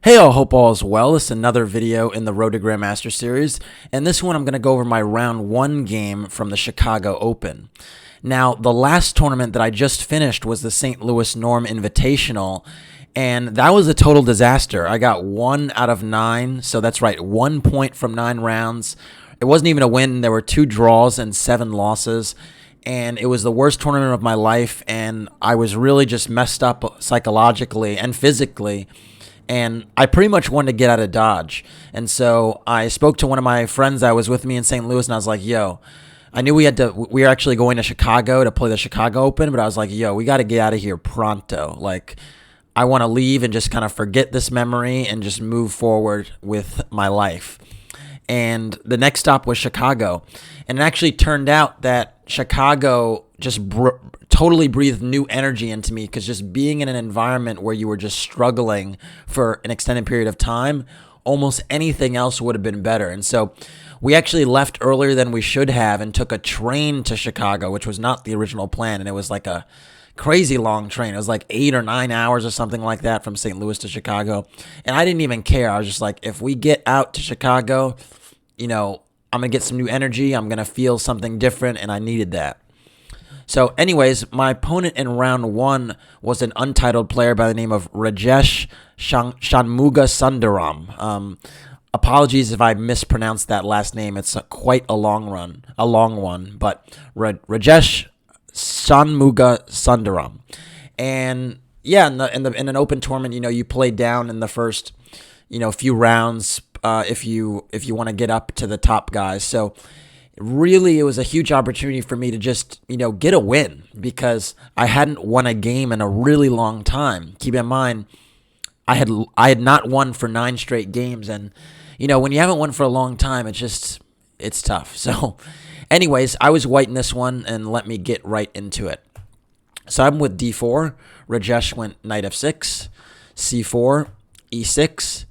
Hey all, hope all is well. This is another video in the Road to Grandmaster series, and this one I'm going to go over my round 1 game from the Chicago Open. Now, the last tournament that I just finished was the St. Louis Norm Invitational, and that was a total disaster. I got 1 out of 9, so that's right, 1 point from 9 rounds. It wasn't even a win. There were 2 draws and 7 losses, and it was the worst tournament of my life, and I was really just messed up psychologically and physically. And I pretty much wanted to get out of Dodge. And so I spoke to one of my friends that was with me in St. Louis, and I was like, yo, I knew we were actually going to Chicago to play the Chicago Open, but I was like, yo, we got to get out of here pronto. Like, I want to leave and just kind of forget this memory and just move forward with my life. And the next stop was Chicago. And it actually turned out that Chicago just totally breathed new energy into me, because just being in an environment where you were just struggling for an extended period of time, almost anything else would have been better. And so we actually left earlier than we should have and took a train to Chicago, which was not the original plan. And it was like a crazy long train. It was like 8 or 9 hours or something like that from St. Louis to Chicago. And I didn't even care. I was just like, if we get out to Chicago, I'm going to get some new energy. I'm going to feel something different, and I needed that. So anyways, my opponent in round 1 was an untitled player by the name of Rajesh Shanmugasundaram. Apologies if I mispronounced that last name. It's quite a long one, but Rajesh Shanmugasundaram. And yeah, in an open tournament, you play down in the first, few rounds if you want to get up to the top guys. So really, it was a huge opportunity for me to just, get a win, because I hadn't won a game in a really long time. Keep in mind, I had not won for 9 straight games, and when you haven't won for a long time, it's tough. So, anyways, I was white in this one, and let me get right into it. So I'm with D4. Rajesh went knight f6, c4, e6,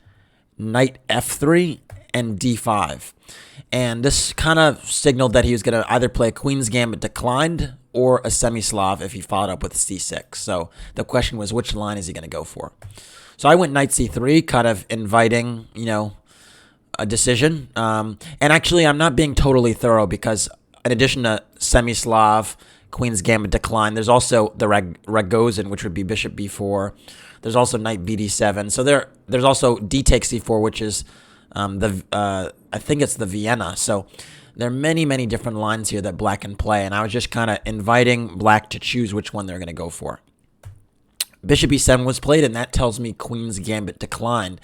knight f3, and d5. And this kind of signaled that he was going to either play a Queen's Gambit declined or a semi-Slav if he followed up with c6. So the question was, which line is he going to go for? So I went knight c3, kind of inviting, a decision. And actually, I'm not being totally thorough, because in addition to semi-Slav, Queen's Gambit declined, there's also the Ragozin, which would be bishop b4. There's also knight bd7. So there's also d takes c4, which is I think it's the Vienna. So there are many, many different lines here that black can play, and I was just kind of inviting black to choose which one they're going to go for. Bishop e7 was played, and that tells me Queen's Gambit declined.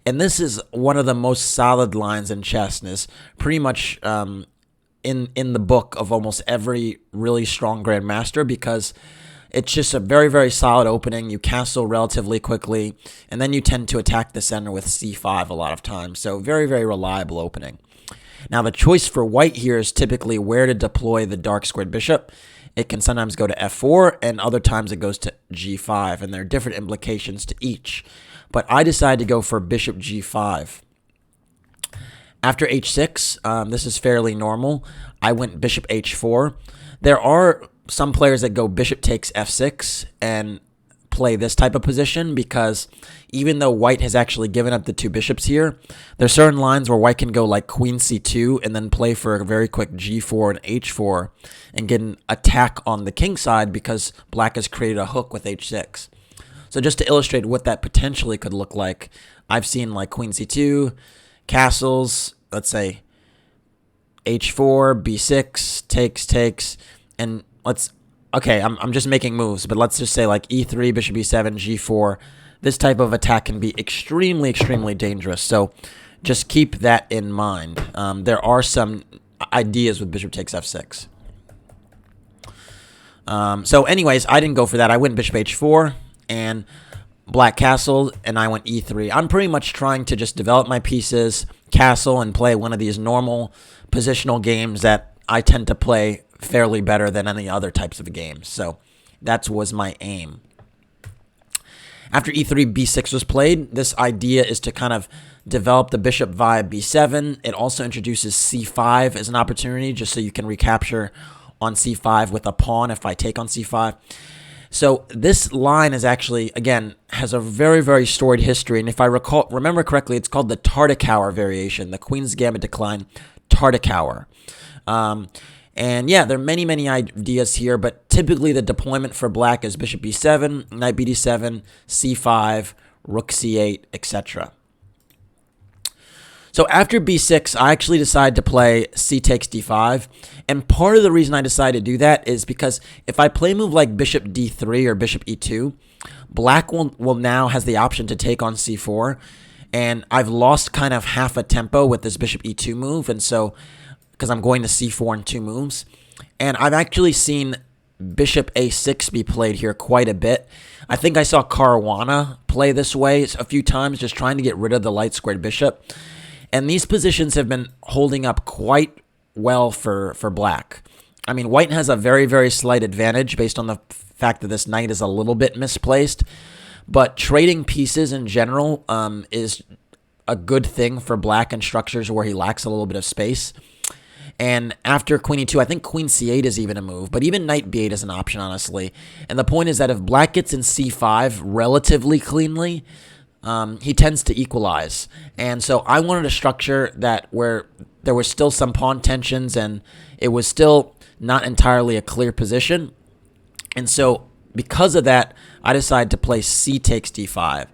And this is one of the most solid lines in chess, and is pretty much in the book of almost every really strong Grandmaster, because it's just a very, very solid opening. You castle relatively quickly, and then you tend to attack the center with c5 a lot of times. So very, very reliable opening. Now, the choice for white here is typically where to deploy the dark squared bishop. It can sometimes go to f4, and other times it goes to g5, and there are different implications to each. But I decided to go for bishop g5. After h6, this is fairly normal. I went bishop h4. There are some players that go bishop takes f6 and play this type of position, because even though white has actually given up the 2 bishops here, there are certain lines where white can go like queen c2 and then play for a very quick g4 and h4 and get an attack on the king side, because black has created a hook with h6. So just to illustrate what that potentially could look like, I've seen like queen c2, castles, let's say h4, b6, takes, and I'm just making moves, but let's just say like e3, bishop e7, g4. This type of attack can be extremely, extremely dangerous. So just keep that in mind. There are some ideas with bishop takes f6. So anyways, I didn't go for that. I went bishop h4, and black castled, and I went e3. I'm pretty much trying to just develop my pieces, castle, and play one of these normal positional games that I tend to play fairly better than any other types of games. So that was my aim. After e3, b6 was played. This idea is to kind of develop the bishop via b7. It also introduces c5 as an opportunity, just so you can recapture on c5 with a pawn if I take on c5. So this line is actually, again, has a very, very storied history. And if I remember correctly, it's called the Tartakower variation, the Queen's Gambit decline Tartakower. And yeah, there are many, many ideas here, but typically the deployment for black is bishop b7, knight bd7, c5, rook c8, etc. So after b6, I actually decided to play c takes d5. And part of the reason I decided to do that is because if I play a move like bishop d3 or bishop e2, black will now has the option to take on c4. And I've lost kind of half a tempo with this bishop e2 move. And so, because I'm going to c4 in 2 moves. And I've actually seen bishop a6 be played here quite a bit. I think I saw Caruana play this way a few times, just trying to get rid of the light squared bishop. And these positions have been holding up quite well for black. I mean, white has a very, very slight advantage based on the fact that this knight is a little bit misplaced. But trading pieces in general is a good thing for black in structures where he lacks a little bit of space. And after queen e2, I think queen c8 is even a move. But even knight b8 is an option, honestly. And the point is that if black gets in c5 relatively cleanly, he tends to equalize. And so I wanted a structure that where there was still some pawn tensions and it was still not entirely a clear position. And so because of that, I decided to play c takes d5.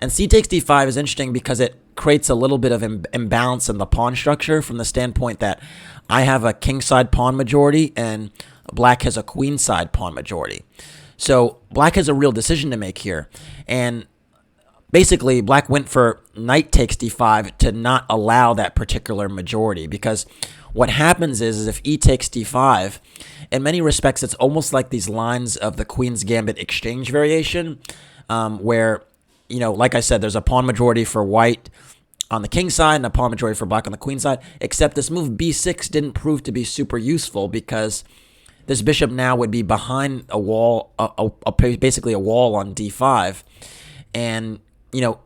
And c takes d5 is interesting because it creates a little bit of imbalance in the pawn structure from the standpoint that I have a kingside pawn majority and black has a queenside pawn majority. So black has a real decision to make here. And basically, black went for knight takes d5 to not allow that particular majority, because what happens is if e takes d5, in many respects, it's almost like these lines of the Queen's Gambit exchange variation, where, you know, like I said, there's a pawn majority for white on the king side and a pawn majority for black on the queen side, except this move b6 didn't prove to be super useful because this bishop now would be behind a wall, basically a wall on d5, and you know,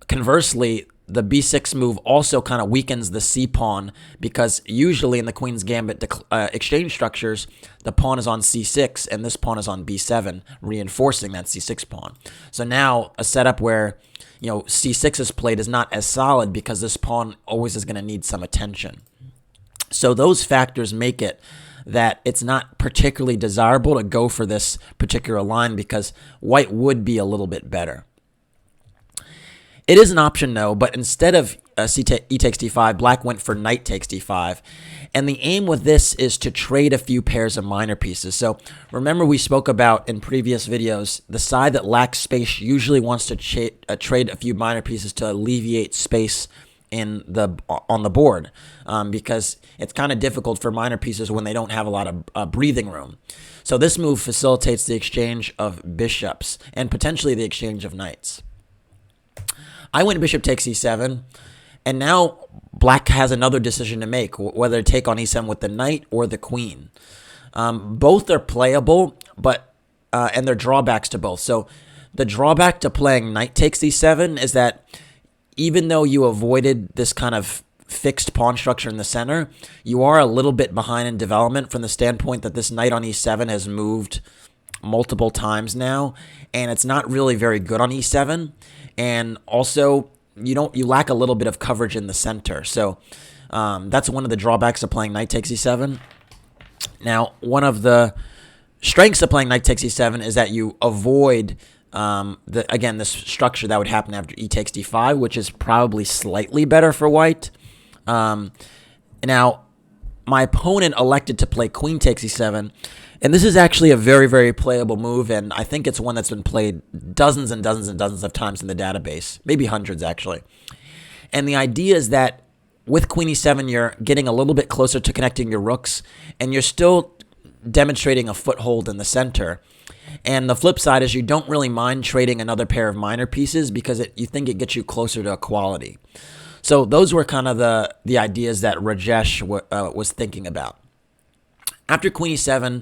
conversely, the b6 move also kind of weakens the c pawn because usually in the Queen's Gambit exchange structures, the pawn is on c6 and this pawn is on b7, reinforcing that c6 pawn. So now a setup where, you know, c6 is played is not as solid because this pawn always is going to need some attention. So those factors make it that it's not particularly desirable to go for this particular line because white would be a little bit better. It is an option, though, but instead of e takes d5, black went for knight takes d5. And the aim with this is to trade a few pairs of minor pieces. So remember we spoke about in previous videos, the side that lacks space usually wants to trade a few minor pieces to alleviate space on the board, because it's kind of difficult for minor pieces when they don't have a lot of breathing room. So this move facilitates the exchange of bishops and potentially the exchange of knights. I went bishop takes e7, and now black has another decision to make, whether to take on e7 with the knight or the queen. Both are playable, but and there are drawbacks to both. So the drawback to playing knight takes e7 is that even though you avoided this kind of fixed pawn structure in the center, you are a little bit behind in development from the standpoint that this knight on e7 has moved multiple times now, and it's not really very good on e7. And also, you lack a little bit of coverage in the center. So that's one of the drawbacks of playing knight takes e7. Now, one of the strengths of playing knight takes e7 is that you avoid, this structure that would happen after e takes d5, which is probably slightly better for white. Now, my opponent elected to play queen takes e7, and this is actually a very, very playable move, and I think it's one that's been played dozens and dozens and dozens of times in the database, maybe hundreds actually. And the idea is that with queen e7, you're getting a little bit closer to connecting your rooks, and you're still demonstrating a foothold in the center. And the flip side is you don't really mind trading another pair of minor pieces because you think it gets you closer to equality. So those were kind of the ideas that Rajesh was thinking about. After queen e7,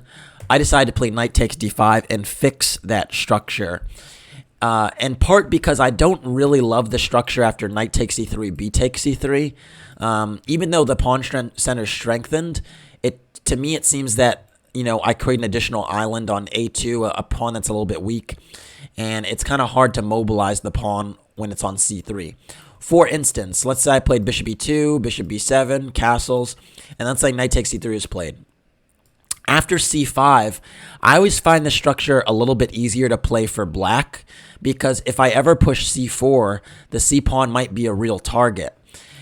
I decided to play knight takes d5 and fix that structure. In part because I don't really love the structure after knight takes e3, b takes e3. Even though the pawn center strengthened, to me it seems that I create an additional island on a2, a pawn that's a little bit weak, and it's kind of hard to mobilize the pawn when it's on c3. For instance, let's say I played bishop e2, bishop b7, castles, and let's say knight takes c3 is played. After c5, I always find the structure a little bit easier to play for black, because if I ever push c4, the c-pawn might be a real target.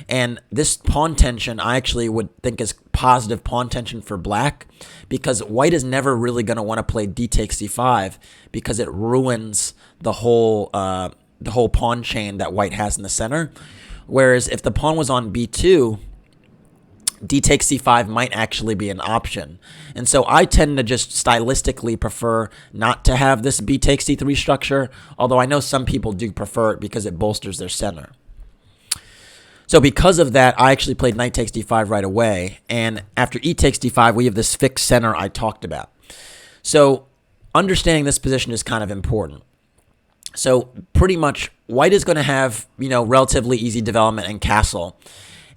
And this pawn tension I actually would think is positive pawn tension for black, because white is never really going to want to play d takes c5 because it ruins the whole pawn chain that white has in the center. Whereas if the pawn was on b2, d takes c5 might actually be an option. And so I tend to just stylistically prefer not to have this b takes c3 structure, although I know some people do prefer it because it bolsters their center. So because of that, I actually played knight takes d5 right away, and after e takes d5, we have this fixed center I talked about. So understanding this position is kind of important. So pretty much white is going to have, relatively easy development and castle.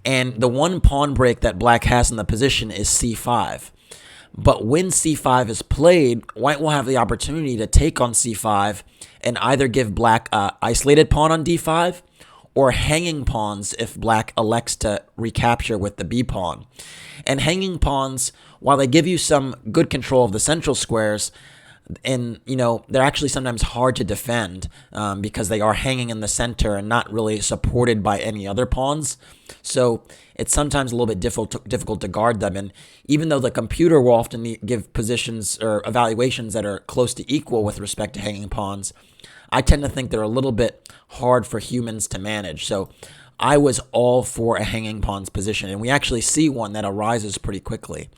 And the one pawn break that black has in the position is c5. But when c5 is played, white will have the opportunity to take on c5 and either give black an isolated pawn on d5 or hanging pawns if black elects to recapture with the b-pawn. And hanging pawns, while they give you some good control of the central squares, and they're actually sometimes hard to defend because they are hanging in the center and not really supported by any other pawns. So it's sometimes a little bit difficult to guard them. And even though the computer will often give positions or evaluations that are close to equal with respect to hanging pawns, I tend to think they're a little bit hard for humans to manage. So I was all for a hanging pawns position, and we actually see one that arises pretty quickly.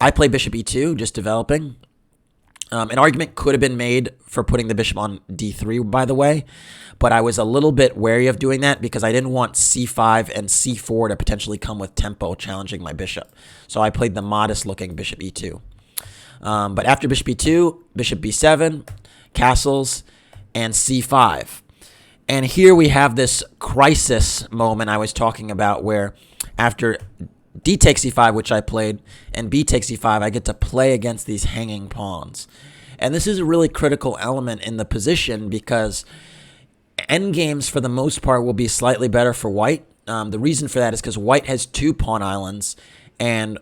I play bishop e2, just developing. An argument could have been made for putting the bishop on d3, by the way, but I was a little bit wary of doing that because I didn't want c5 and c4 to potentially come with tempo challenging my bishop. So I played the modest-looking bishop e2. But after bishop e2, bishop b7, castles, and c5. And here we have this crisis moment I was talking about where after d takes c5, which I played, and b takes c5, I get to play against these hanging pawns. And this is a really critical element in the position because endgames, for the most part, will be slightly better for white. The reason for that is because white has 2 pawn islands and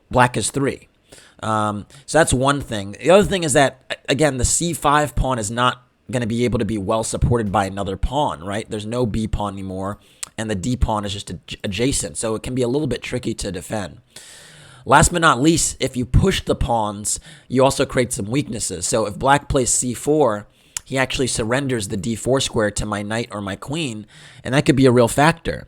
black has 3. So that's one thing. The other thing is that, again, the c5 pawn is not going to be able to be well supported by another pawn, right? There's no b pawn anymore, and the d pawn is just adjacent, so it can be a little bit tricky to defend. Last but not least, if you push the pawns, you also create some weaknesses. So if black plays c4, he actually surrenders the d4 square to my knight or my queen, and that could be a real factor.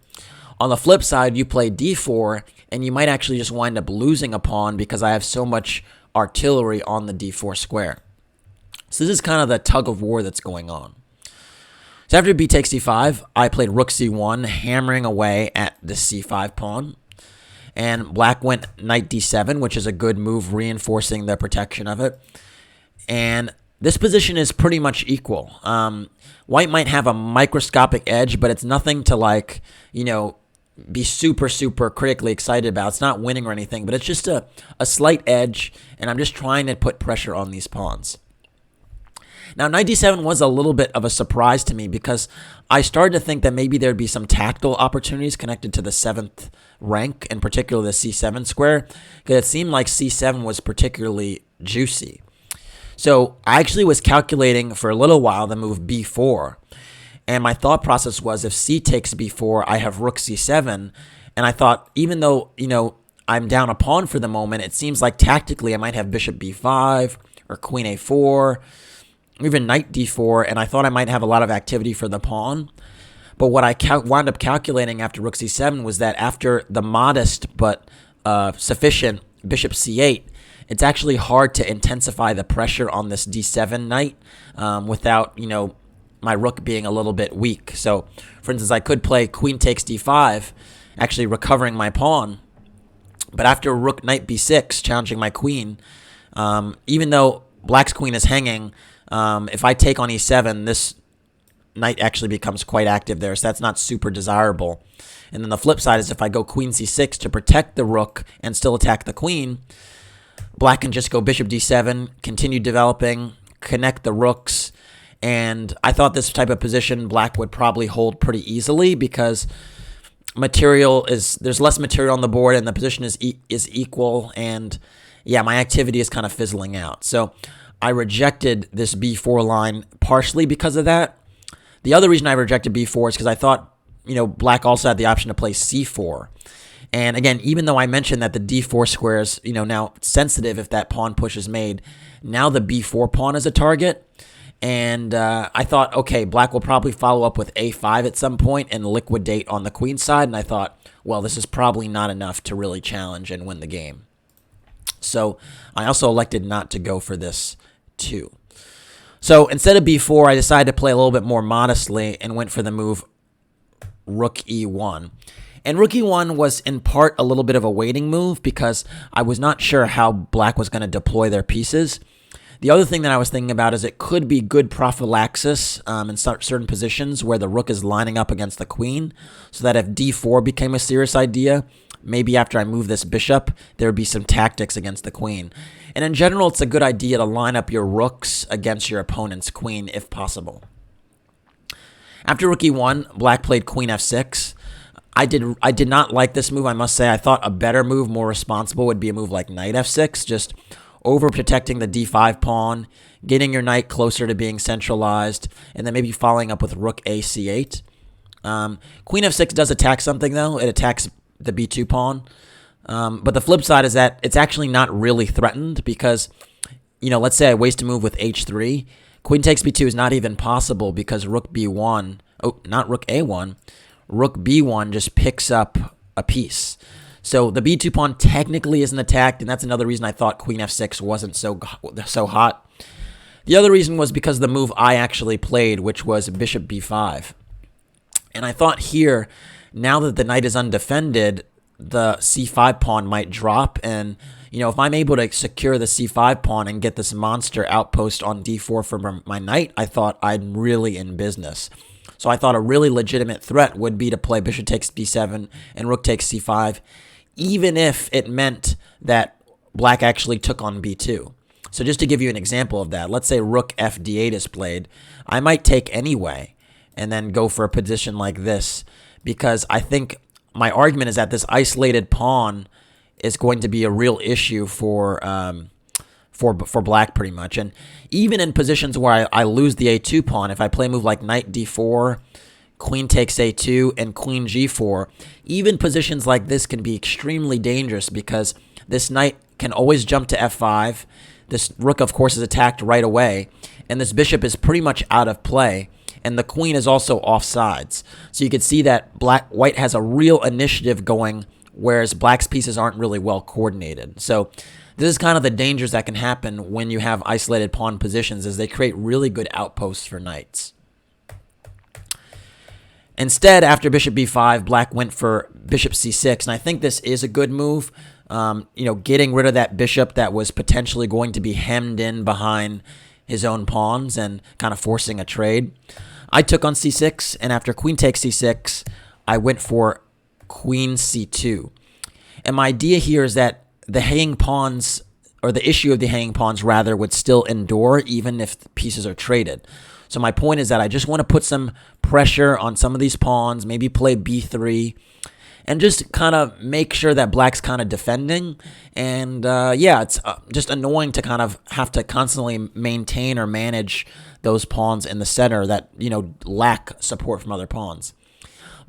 On the flip side, you play d4, and you might actually just wind up losing a pawn because I have so much artillery on the d4 square. So this is kind of the tug of war that's going on. So after b takes c5, I played rook c1, hammering away at the c5 pawn. And black went knight d7, which is a good move, reinforcing the protection of it. And this position is pretty much equal. White might have a microscopic edge, but it's nothing to be super critically excited about. It's not winning or anything, but it's just a slight edge, and I'm just trying to put pressure on these pawns. Now, knight d7 was a little bit of a surprise to me because I started to think that maybe there'd be some tactical opportunities connected to the 7th rank, in particular the c7 square, because it seemed like c7 was particularly juicy. So I actually was calculating for a little while the move b4, and my thought process was if c takes b4, I have rook c7, and I thought even though, I'm down a pawn for the moment, it seems like tactically I might have bishop b5 or queen a4, even knight d4, and I thought I might have a lot of activity for the pawn. But what I wound up calculating after rook c7 was that after the modest but sufficient bishop c8, it's actually hard to intensify the pressure on this d7 knight without, my rook being a little bit weak. So, for instance, I could play queen takes d5, actually recovering my pawn. But after rook knight b6, challenging my queen, even though black's queen is hanging, if I take on e7, this knight actually becomes quite active there, so that's not super desirable. And then the flip side is if I go queen c6 to protect the rook and still attack the queen, Black can just go bishop d7, continue developing, connect the rooks, and I thought this type of position Black would probably hold pretty easily because there's less material on the board and the position is equal, and yeah, my activity is kind of fizzling out. So I rejected this b4 line partially because of that. The other reason I rejected b4 is because I thought, Black also had the option to play c4. And again, even though I mentioned that the d4 square is, now sensitive if that pawn push is made, now the b4 pawn is a target. And I thought, okay, Black will probably follow up with a5 at some point and liquidate on the queen side. And I thought, well, this is probably not enough to really challenge and win the game. So I also elected not to go for this too. So instead of b4, I decided to play a little bit more modestly and went for the move rook e1. And rook e1 was in part a little bit of a waiting move because I was not sure how Black was going to deploy their pieces. The other thing that I was thinking about is it could be good prophylaxis in certain positions where the rook is lining up against the queen, so that if d4 became a serious idea, maybe after I move this bishop, there would be some tactics against the queen. And in general, it's a good idea to line up your rooks against your opponent's queen if possible. After rook e1, Black played queen f6. I did not like this move, I must say. I thought a better move, more responsible, would be a move like knight f6, just overprotecting the d5 pawn, getting your knight closer to being centralized, and then maybe following up with rook a c8. Queen f6 does attack something, though. It attacks the b2 pawn. But the flip side is that it's actually not really threatened because, let's say I waste a move with h3. Queen takes b2 is not even possible because rook b1, not rook a1, rook b1 just picks up a piece. So the b2 pawn technically isn't attacked, and that's another reason I thought queen f6 wasn't so hot. The other reason was because of the move I actually played, which was bishop b5. And I thought here, now that the knight is undefended, the c5 pawn might drop, and if I'm able to secure the c5 pawn and get this monster outpost on d4 for my knight, I thought I'm really in business. So I thought a really legitimate threat would be to play bishop takes d7 and rook takes c5, even if it meant that Black actually took on b2. So just to give you an example of that, let's say rook f d8 is played. I might take anyway and then go for a position like this because I think my argument is that this isolated pawn is going to be a real issue for Black pretty much. And even in positions where I lose the a2 pawn, if I play a move like knight d4, queen takes a2, and queen g4, even positions like this can be extremely dangerous because this knight can always jump to f5. This rook, of course, is attacked right away, and this bishop is pretty much out of play, and the queen is also off sides. So you can see that white has a real initiative going, whereas Black's pieces aren't really well coordinated. So this is kind of the dangers that can happen when you have isolated pawn positions, as they create really good outposts for knights. Instead, after bishop b5, Black went for bishop c6, and I think this is a good move. Getting rid of that bishop that was potentially going to be hemmed in behind his own pawns and kind of forcing a trade. I took on c6, and after queen takes c6, I went for queen c2. And my idea here is that the hanging pawns, or the issue of the hanging pawns rather, would still endure even if the pieces are traded. So my point is that I just want to put some pressure on some of these pawns, maybe play b3, and just kind of make sure that Black's kind of defending. And it's just annoying to kind of have to constantly maintain or manage those pawns in the center that, lack support from other pawns.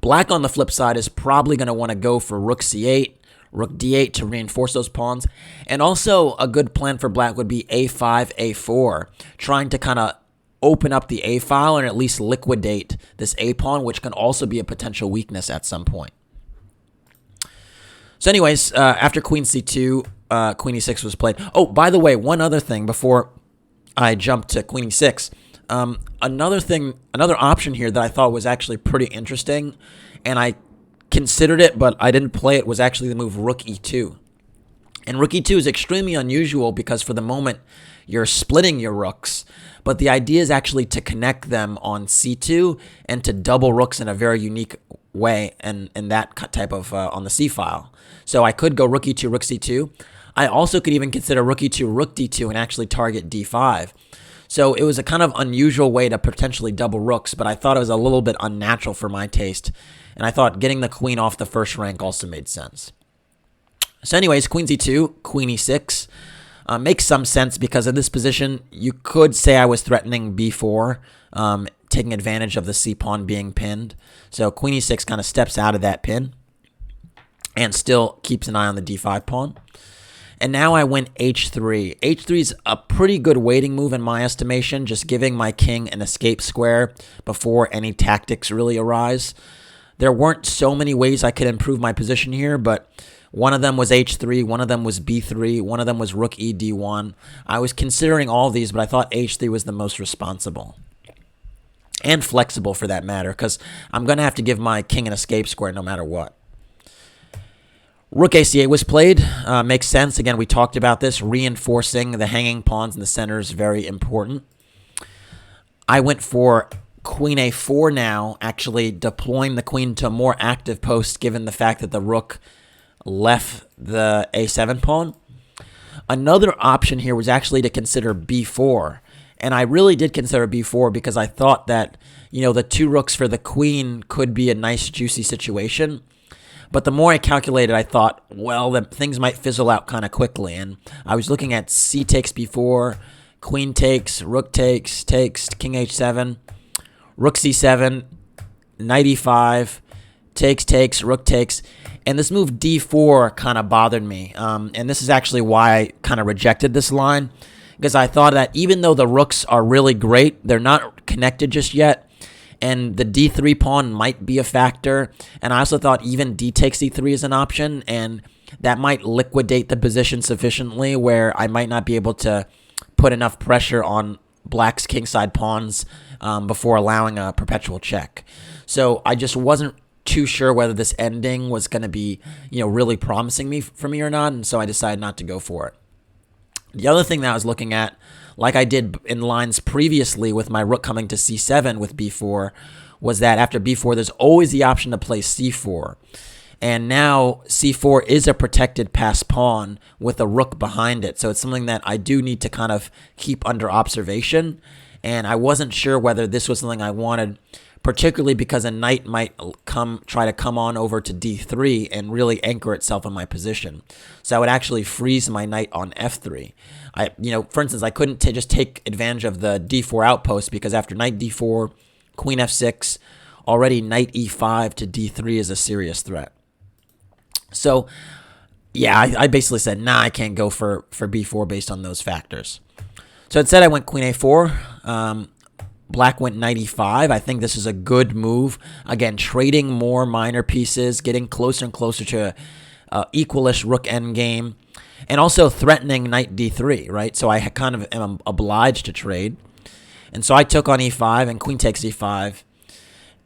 Black, on the flip side, is probably going to want to go for rook c8, rook d8 to reinforce those pawns. And also a good plan for Black would be a5, a4, trying to kind of open up the a file and at least liquidate this a pawn, which can also be a potential weakness at some point. So anyways, after queen c2, queen e6 was played. Oh, by the way, one other thing before I jump to queen e6. Another option here that I thought was actually pretty interesting, and I considered it, but I didn't play it, was actually the move rook e2. And rook e2 is extremely unusual because for the moment you're splitting your rooks, but the idea is actually to connect them on c2 and to double rooks in a very unique way and that type of on the c file. So I could go rook e2, rook c2. I also could even consider rook e2, rook d2, and actually target d5. So it was a kind of unusual way to potentially double rooks, but I thought it was a little bit unnatural for my taste. And I thought getting the queen off the first rank also made sense. So anyways, queen c2, queen e6. Makes some sense because in this position, you could say I was threatening b4, taking advantage of the c-pawn being pinned. So queen e6 kind of steps out of that pin and still keeps an eye on the d5 pawn. And now I went h3. h3 is a pretty good waiting move in my estimation, just giving my king an escape square before any tactics really arise. There weren't so many ways I could improve my position here, but one of them was h3, one of them was b3, one of them was rook e d1. I was considering all of these, but I thought h3 was the most responsible. And flexible for that matter, because I'm going to have to give my king an escape square no matter what. Rook a8 was played. Makes sense. Again, we talked about this. Reinforcing the hanging pawns in the center is very important. I went for queen a4 now, actually deploying the queen to a more active post given the fact that the rook left the a7 pawn. Another option here was actually to consider b4. And I really did consider b4 because I thought that, the two rooks for the queen could be a nice, juicy situation. But the more I calculated, I thought, well, things might fizzle out kind of quickly. And I was looking at c takes b4, queen takes, rook takes, king h7, rook c7, knight e5, takes, rook takes. And this move d4 kind of bothered me. And this is actually why I kind of rejected this line. Because I thought that even though the rooks are really great, they're not connected just yet. And the d3 pawn might be a factor. And I also thought even d takes e3 is an option. And that might liquidate the position sufficiently where I might not be able to put enough pressure on black's kingside pawns before allowing a perpetual check. So I just wasn't too sure whether this ending was going to be, really promising for me or not. And so I decided not to go for it. The other thing that I was looking at, like I did in lines previously with my rook coming to c7 with b4, was that after b4, there's always the option to play c4. And now c4 is a protected pass pawn with a rook behind it. So it's something that I do need to kind of keep under observation. And I wasn't sure whether this was something I wanted, particularly because a knight might try to come on over to d3 and really anchor itself in my position. So I would actually freeze my knight on f3. For instance, I couldn't just take advantage of the d4 outpost because after knight d4, queen f6, already knight e5 to d3 is a serious threat. So, yeah, I basically said, nah, I can't go for b4 based on those factors. So instead, I went queen a4. Black went knight e5. I think this is a good move. Again, trading more minor pieces, getting closer and closer to equalish rook endgame, and also threatening knight d3, right? So I kind of am obliged to trade. And so I took on e5 and queen takes e5.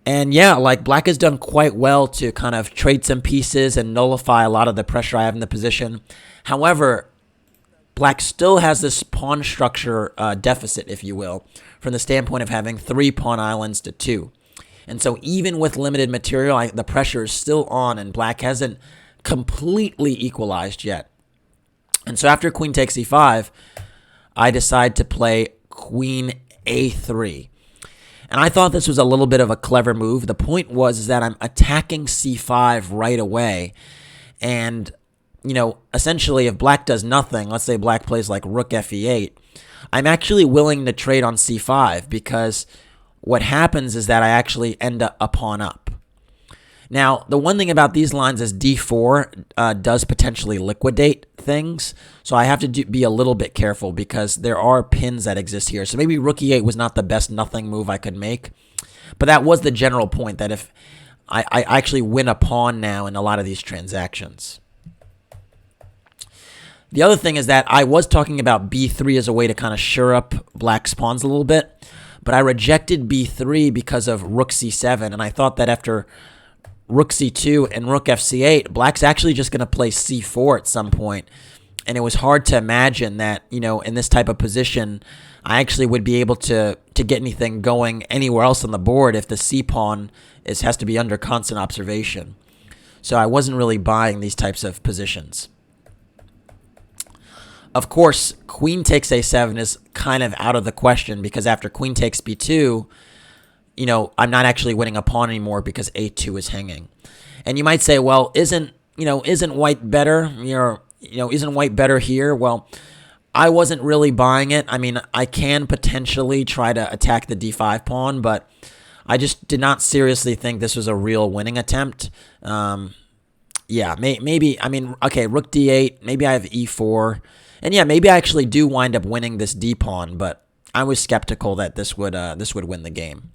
And yeah, black has done quite well to kind of trade some pieces and nullify a lot of the pressure I have in the position. However, black still has this pawn structure deficit, if you will, from the standpoint of having 3 pawn islands to 2. And so even with limited material, the pressure is still on, and black hasn't completely equalized yet. And so after queen takes e5, I decide to play queen a3. And I thought this was a little bit of a clever move. The point was that I'm attacking c5 right away. And, essentially if black does nothing, let's say black plays like rook fe8, I'm actually willing to trade on c5 because what happens is that I actually end up a pawn up. Now, the one thing about these lines is d4 does potentially liquidate things, so I have to be a little bit careful because there are pins that exist here. So maybe rook e8 was not the best nothing move I could make, but that was the general point, that if I actually win a pawn now in a lot of these transactions. The other thing is that I was talking about b3 as a way to kind of shore up black's pawns a little bit, but I rejected b3 because of rook c7, and I thought that after rook c2 and rook fc8, black's actually just going to play c4 at some point. And it was hard to imagine that, in this type of position, I actually would be able to get anything going anywhere else on the board if the c pawn has to be under constant observation. So I wasn't really buying these types of positions. Of course, queen takes a7 is kind of out of the question because after queen takes b2, I'm not actually winning a pawn anymore because a2 is hanging. And you might say, well, isn't white better? Isn't white better here? Well, I wasn't really buying it. I mean, I can potentially try to attack the d5 pawn, but I just did not seriously think this was a real winning attempt. Maybe, okay, rook d8, maybe I have e4. And yeah, maybe I actually do wind up winning this d pawn, but I was skeptical that this would win the game.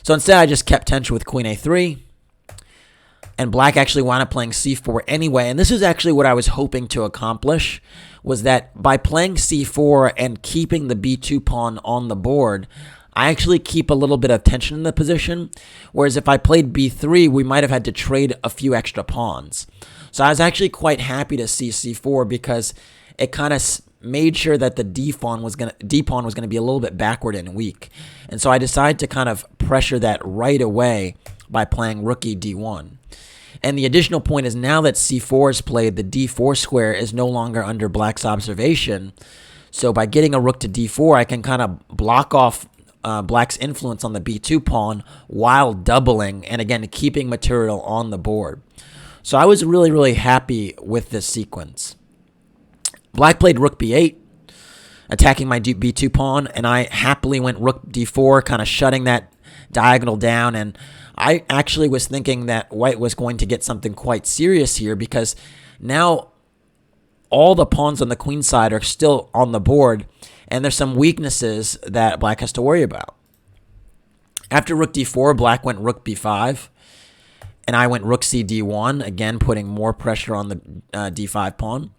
So instead, I just kept tension with queen a3. And black actually wound up playing c4 anyway. And this is actually what I was hoping to accomplish, was that by playing c4 and keeping the b2 pawn on the board, I actually keep a little bit of tension in the position. Whereas if I played b3, we might have had to trade a few extra pawns. So I was actually quite happy to see c4 because it kind of made sure that the d pawn was going to be a little bit backward and weak. And so I decided to kind of pressure that right away by playing rook e d1. And the additional point is now that c4 is played, the d4 square is no longer under black's observation. So by getting a rook to d4, I can kind of block off black's influence on the b2 pawn while doubling and, again, keeping material on the board. So I was really, really happy with this sequence. Black played rook b8, attacking my b2 pawn, and I happily went rook d4, kind of shutting that diagonal down. And I actually was thinking that white was going to get something quite serious here because now all the pawns on the queen side are still on the board, and there's some weaknesses that black has to worry about. After rook d4, black went rook b5, and I went rook c d1, again putting more pressure on the d5 pawn.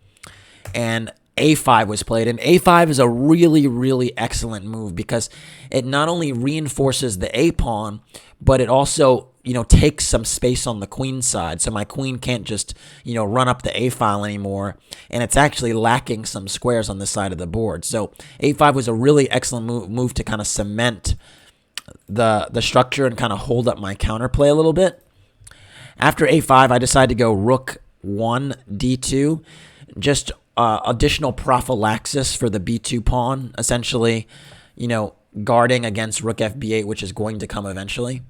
And a5 was played, and a5 is a really, really excellent move because it not only reinforces the a pawn, but it also, takes some space on the queen side. So my queen can't just, run up the a file anymore, and it's actually lacking some squares on this side of the board. So a5 was a really excellent move to kind of cement the structure and kind of hold up my counterplay a little bit. After a5, I decided to go rook 1 d2, just additional prophylaxis for the b2 pawn, essentially, guarding against rook fb8, which is going to come eventually.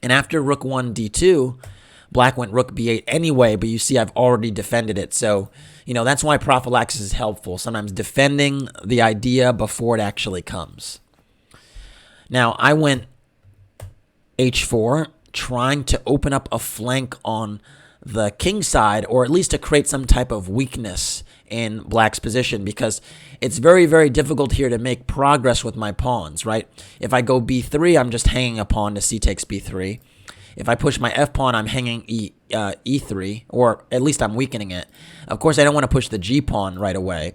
And after rook 1 d2, black went rook b8 anyway, but you see I've already defended it. So, that's why prophylaxis is helpful, sometimes defending the idea before it actually comes. Now, I went h4, trying to open up a flank on the king side, or at least to create some type of weakness in black's position, because it's very, very difficult here to make progress with my pawns, right? If I go b3, I'm just hanging a pawn to c takes b3. If I push my f pawn, I'm hanging e3, or at least I'm weakening it. Of course, I don't want to push the g pawn right away.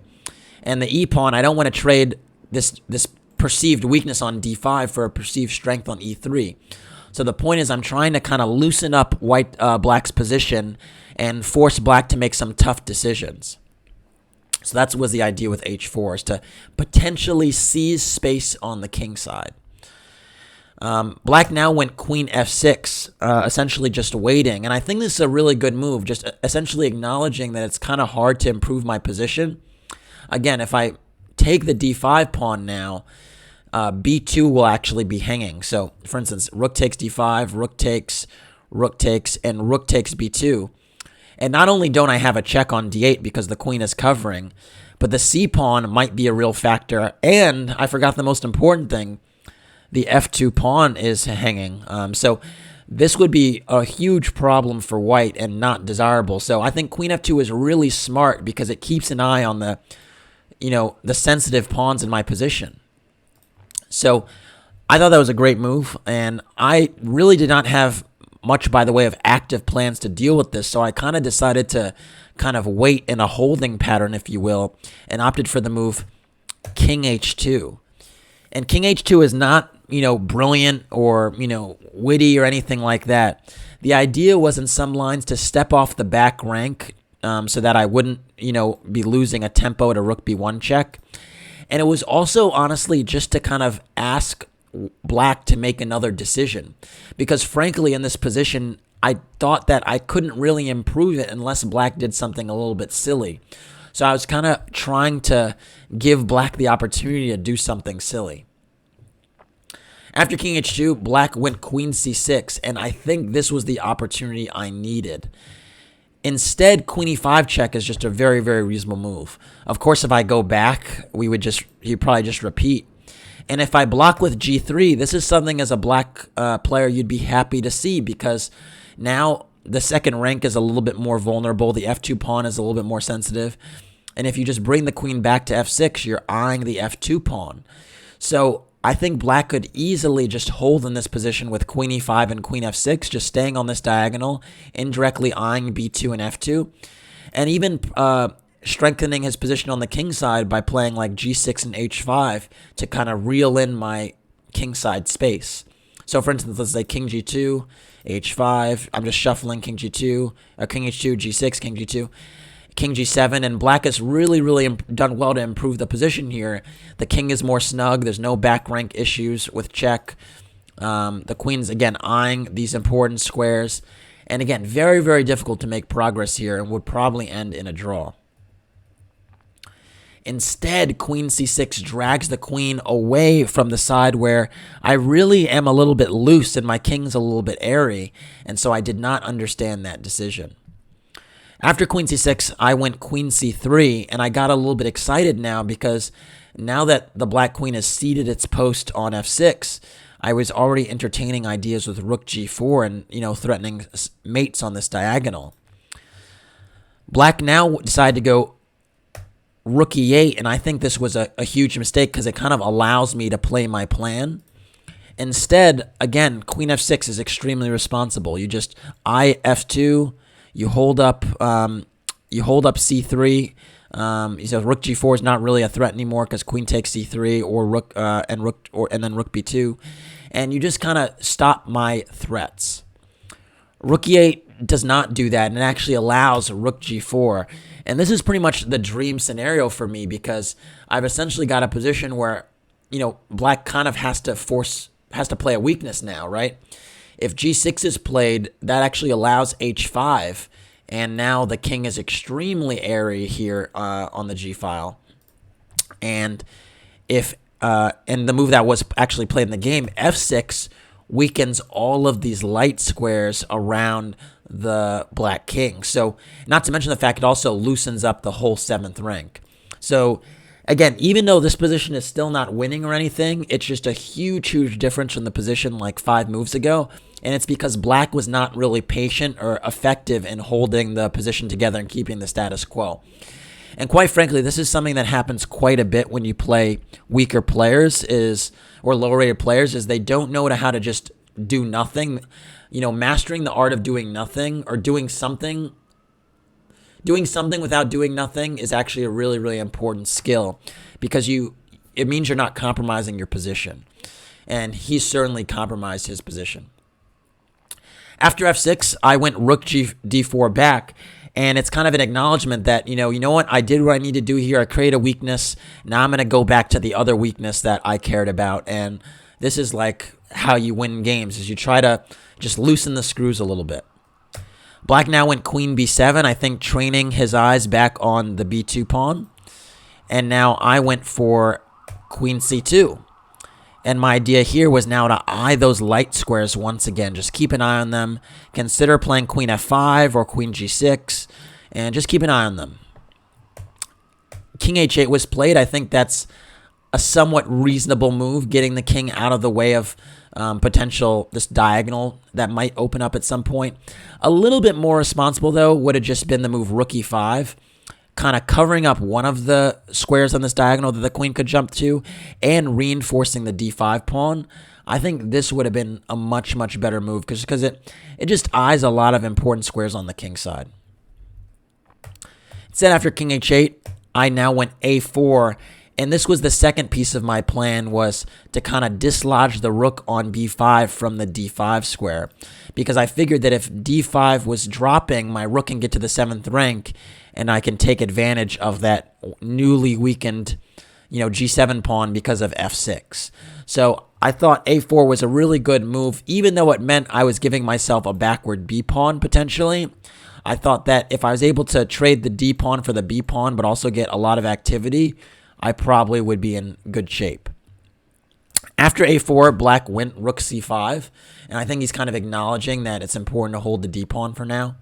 And the e pawn, I don't want to trade this perceived weakness on d5 for a perceived strength on e3. So the point is I'm trying to kind of loosen up black's position and force black to make some tough decisions. So that was the idea with h4, is to potentially seize space on the king side. Black now went queen f6, essentially just waiting. And I think this is a really good move, just essentially acknowledging that it's kind of hard to improve my position. Again, if I take the d5 pawn now, b2 will actually be hanging. So, for instance, rook takes d5, rook takes, and rook takes b2. And not only don't I have a check on d8 because the queen is covering, but the c pawn might be a real factor. And I forgot the most important thing, the f2 pawn is hanging. So this would be a huge problem for white and not desirable. So I think queen f2 is really smart because it keeps an eye on the sensitive pawns in my position. So I thought that was a great move, and I really did not have much by the way of active plans to deal with this, so I kind of decided to kind of wait in a holding pattern, if you will, and opted for the move king h2. And king h2 is not, brilliant or, witty or anything like that. The idea was in some lines to step off the back rank so that I wouldn't, be losing a tempo to rook b1 check. And it was also, honestly, just to kind of ask black to make another decision. Because, frankly, in this position, I thought that I couldn't really improve it unless black did something a little bit silly. So I was kind of trying to give black the opportunity to do something silly. After king h2, black went queen c6, and I think this was the opportunity I needed. Instead, queen e5 check is just a very, very reasonable move. Of course, if I go back, he'd probably just repeat. And if I block with g3, this is something as a black player you'd be happy to see, because now the second rank is a little bit more vulnerable. The f2 pawn is a little bit more sensitive. And if you just bring the queen back to f6, you're eyeing the f2 pawn. So I think black could easily just hold in this position with queen e5 and queen f6, just staying on this diagonal, indirectly eyeing b2 and f2, and even strengthening his position on the king side by playing like g6 and h5 to kind of reel in my king side space. So for instance, let's say king g2, h5, I'm just shuffling king g2, king h2, g6, king g2, king g7, and black has really, really done well to improve the position here. The king is more snug. There's no back rank issues with check. The queen's, again, eyeing these important squares. And again, very, very difficult to make progress here and would probably end in a draw. Instead, queen c6 drags the queen away from the side where I really am a little bit loose and my king's a little bit airy, and so I did not understand that decision. After queen c6, I went queen c3, and I got a little bit excited now because now that the black queen has ceded its post on f6, I was already entertaining ideas with rook g4 and, threatening mates on this diagonal. Black now decided to go rook e8, and I think this was a huge mistake because it kind of allows me to play my plan. Instead, again, queen f6 is extremely responsible. You just eye f2, you hold up c3. He says rook g4 is not really a threat anymore because queen takes c3 or rook and then rook b2, and you just kind of stop my threats. Rook e8 does not do that, and it actually allows rook g4. And this is pretty much the dream scenario for me because I've essentially got a position where, black kind of has to play a weakness now, right? If g6 is played, that actually allows h5, and now the king is extremely airy here on the g-file. And and the move that was actually played in the game, f6, weakens all of these light squares around the black king. So, not to mention the fact it also loosens up the whole 7th rank. So, again, even though this position is still not winning or anything, it's just a huge, huge difference from the position like 5 moves ago. And it's because black was not really patient or effective in holding the position together and keeping the status quo. And quite frankly, this is something that happens quite a bit when you play weaker players or lower rated players is they don't know how to just do nothing. Mastering the art of doing nothing or doing something without doing nothing is actually a really, really important skill because it means you're not compromising your position. And he certainly compromised his position. After f6, I went rook d4 back, and it's kind of an acknowledgement that, you know what, I did what I need to do here. I create a weakness. Now I'm going to go back to the other weakness that I cared about, and this is like how you win games, is you try to just loosen the screws a little bit. Black now went queen b7, I think training his eyes back on the b2 pawn, and now I went for queen c2. And my idea here was now to eye those light squares once again. Just keep an eye on them. Consider playing queen f5 or queen g6. And just keep an eye on them. King h8 was played. I think that's a somewhat reasonable move, getting the king out of the way of this diagonal that might open up at some point. A little bit more responsible, though, would have just been the move rook e5. Kind of covering up one of the squares on this diagonal that the queen could jump to and reinforcing the d5 pawn. I think this would have been a much, much better move because it just eyes a lot of important squares on the king side. Instead, after king h8, I now went a4, and this was the second piece of my plan, was to kind of dislodge the rook on b5 from the d5 square, because I figured that if d5 was dropping, my rook can get to the 7th rank, and I can take advantage of that newly weakened, g7 pawn because of f6. So I thought a4 was a really good move, even though it meant I was giving myself a backward b pawn potentially. I thought that if I was able to trade the d pawn for the b pawn, but also get a lot of activity, I probably would be in good shape. After a4, black went rook c5, and I think he's kind of acknowledging that it's important to hold the d pawn for now.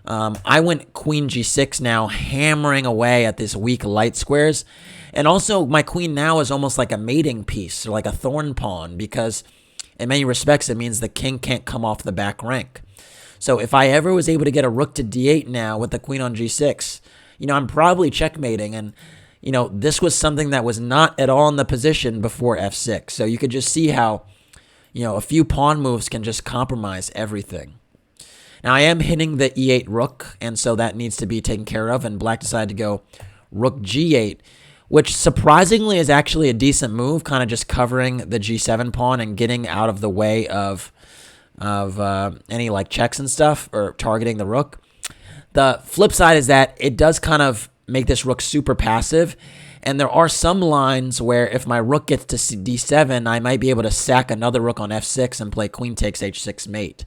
I went queen g6 now, hammering away at this weak light squares. And also, my queen now is almost like a mating piece, or like a thorn pawn, because in many respects, it means the king can't come off the back rank. So if I ever was able to get a rook to d8 now with the queen on g6, I'm probably checkmating. And, this was something that was not at all in the position before f6. So you could just see how, a few pawn moves can just compromise everything. Now, I am hitting the e8 rook, and so that needs to be taken care of, and black decided to go rook g8, which surprisingly is actually a decent move, kind of just covering the g7 pawn and getting out of the way of any like checks and stuff, or targeting the rook. The flip side is that it does kind of make this rook super passive, and there are some lines where if my rook gets to d7, I might be able to sack another rook on f6 and play queen takes h6 mate.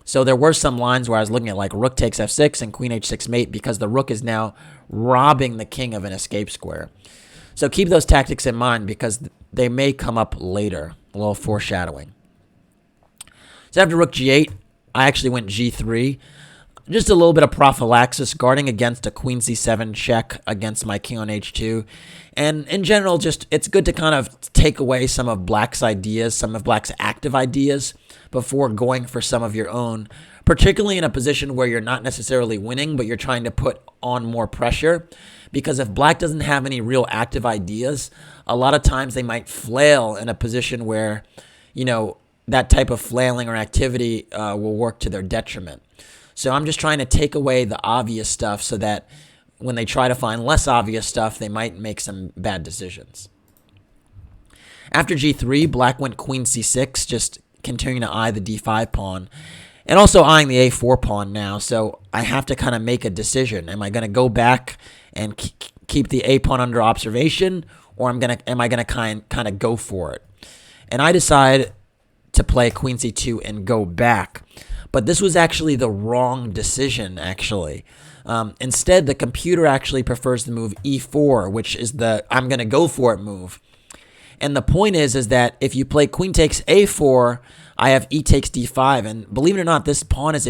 So there were some lines where I was looking at like rook takes f6 and queen h6 mate, because the rook is now robbing the king of an escape square. So keep those tactics in mind, because they may come up later. A little foreshadowing. So after rook g8, I actually went g3. Just a little bit of prophylaxis, guarding against a queen c7 check against my king on h2. And in general, just it's good to kind of take away some of black's ideas, some of black's active ideas, before going for some of your own, particularly in a position where you're not necessarily winning, but you're trying to put on more pressure. Because if black doesn't have any real active ideas, a lot of times they might flail in a position where, that type of flailing or activity will work to their detriment. So I'm just trying to take away the obvious stuff so that when they try to find less obvious stuff, they might make some bad decisions. After g3, black went queen c6, just continuing to eye the d5 pawn, and also eyeing the a4 pawn now. So I have to kind of make a decision. Am I going to go back and keep the a pawn under observation, or am I going to kind of go for it? And I decide to play queen c2 and go back. But this was actually the wrong decision, actually. Instead, the computer actually prefers the move e4, which is the I'm going to go for it move. And the point is that if you play queen takes a4, I have e takes d5. And believe it or not, this pawn is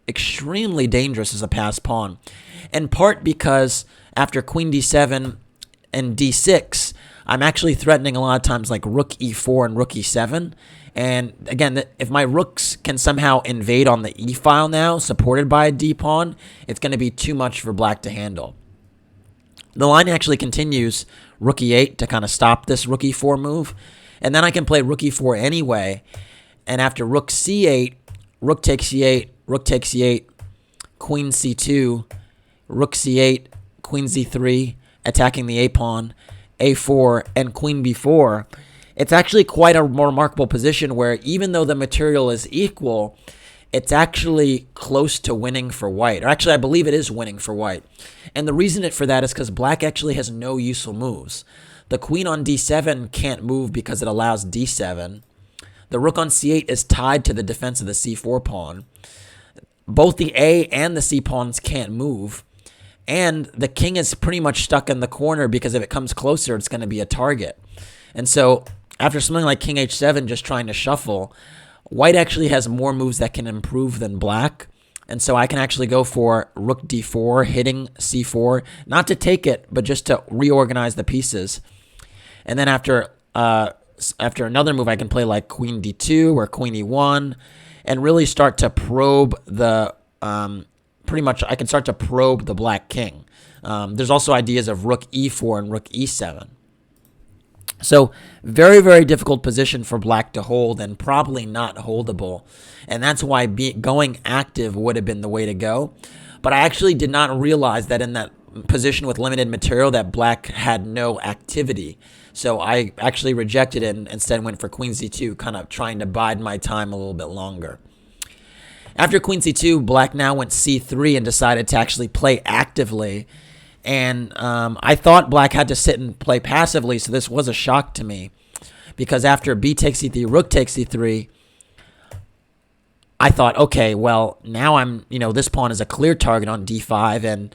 extremely dangerous as a passed pawn. In part because after queen d7 and d6, I'm actually threatening a lot of times like rook e4 and rook e7. And again, if my rooks can somehow invade on the e file now, supported by a d pawn, it's going to be too much for black to handle. The line actually continues rook e8 to kind of stop this rook e4 move. And then I can play rook e4 anyway. And after rook c8, rook takes e8, rook takes e8, queen c2, rook c8, queen z3, attacking the a pawn, a4, and queen b4. It's actually quite a remarkable position where even though the material is equal, it's actually close to winning for white. Or actually, I believe it is winning for white. And the reason for that is because black actually has no useful moves. The queen on d7 can't move because it allows d7. The rook on c8 is tied to the defense of the c4 pawn. Both the a and the c pawns can't move. And the king is pretty much stuck in the corner because if it comes closer, it's going to be a target. And so after something like king h7 just trying to shuffle, white actually has more moves that can improve than black. And so I can actually go for rook d4, hitting c4, not to take it, but just to reorganize the pieces. And then after another move, I can play like queen d2 or queen e1 and really start to probe the, I can start to probe the black king. There's also ideas of rook e4 and rook e7. So very, very difficult position for black to hold and probably not holdable. And that's why going active would have been the way to go. But I actually did not realize that in that position with limited material that black had no activity. So I actually rejected it and instead went for queen c2, kind of trying to bide my time a little bit longer. After queen c2, black now went c3 and decided to actually play actively. And I thought black had to sit and play passively, so this was a shock to me. because after b takes c3, rook takes c3, I thought, okay, well, now this pawn is a clear target on d5, and,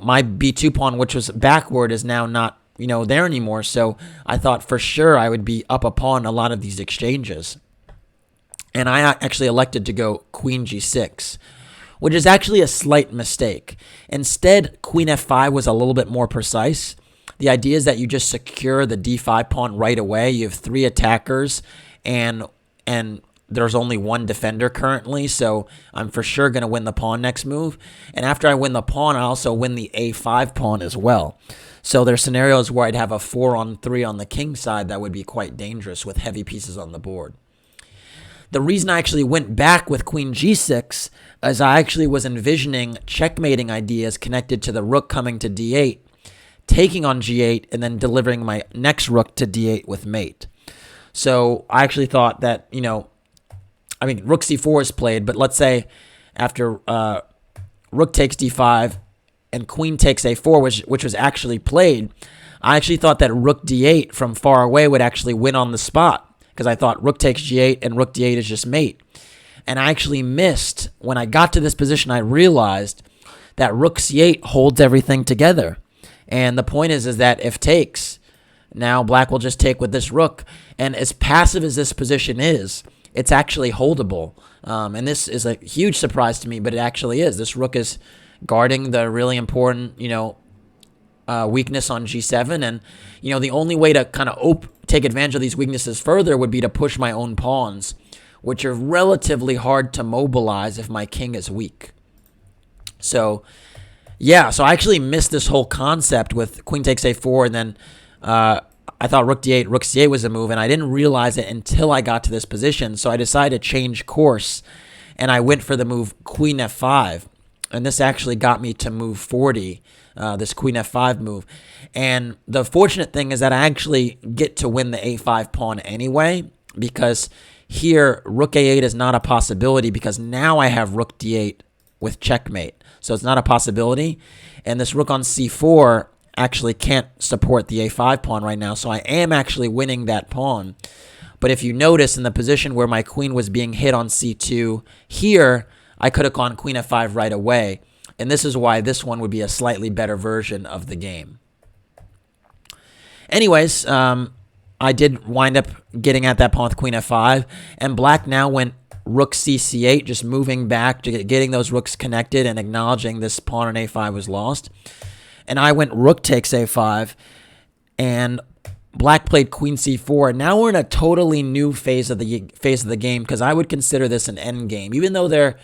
my b2 pawn, which was backward, is now not, there anymore. So I thought for sure I would be up a pawn a lot of these exchanges. And I actually elected to go queen g6, which is actually a slight mistake. Instead, queen f5 was a little bit more precise. The idea is that you just secure the d5 pawn right away. You have 3 attackers, and there's only 1 defender currently, so I'm for sure going to win the pawn next move. And after I win the pawn, I also win the a5 pawn as well. So there's scenarios where I'd have a 4-on-3 on the king side that would be quite dangerous with heavy pieces on the board. The reason I actually went back with queen g6 is I actually was envisioning checkmating ideas connected to the rook coming to d8, taking on g8, and then delivering my next rook to d8 with mate. So I actually thought that, rook c4 is played, but let's say after rook takes d5 and queen takes a4, which was actually played, I actually thought that rook d8 from far away would actually win on the spot, because I thought rook takes g8 and rook d8 is just mate. And I actually missed. When I got to this position, I realized that rook c8 holds everything together. And the point is that if takes, now black will just take with this rook. And as passive as this position is, it's actually holdable. And this is a huge surprise to me, but it actually is. This rook is guarding the really important, weakness on g7. And, the only way to kind of take advantage of these weaknesses further would be to push my own pawns, which are relatively hard to mobilize if my king is weak. So, yeah, so I actually missed this whole concept with queen takes a4, and then I thought rook d8, rook c8 was a move, and I didn't realize it until I got to this position. So I decided to change course, and I went for the move queen f5. And this actually got me to move 40, this queen f5 move. And the fortunate thing is that I actually get to win the a5 pawn anyway, because here rook a8 is not a possibility, because now I have rook d8 with checkmate. So it's not a possibility. And this rook on c4 actually can't support the a5 pawn right now, so I am actually winning that pawn. But if you notice, in the position where my queen was being hit on c2, here I could have gone queen f5 right away, and this is why this one would be a slightly better version of the game. Anyways, I did wind up getting at that pawn with queen f5, and black now went rook c8, just moving back, getting those rooks connected and acknowledging this pawn on a5 was lost. And I went rook takes a5, and black played queen c4. Now we're in a totally new phase of the game, because I would consider this an end game. Even though they're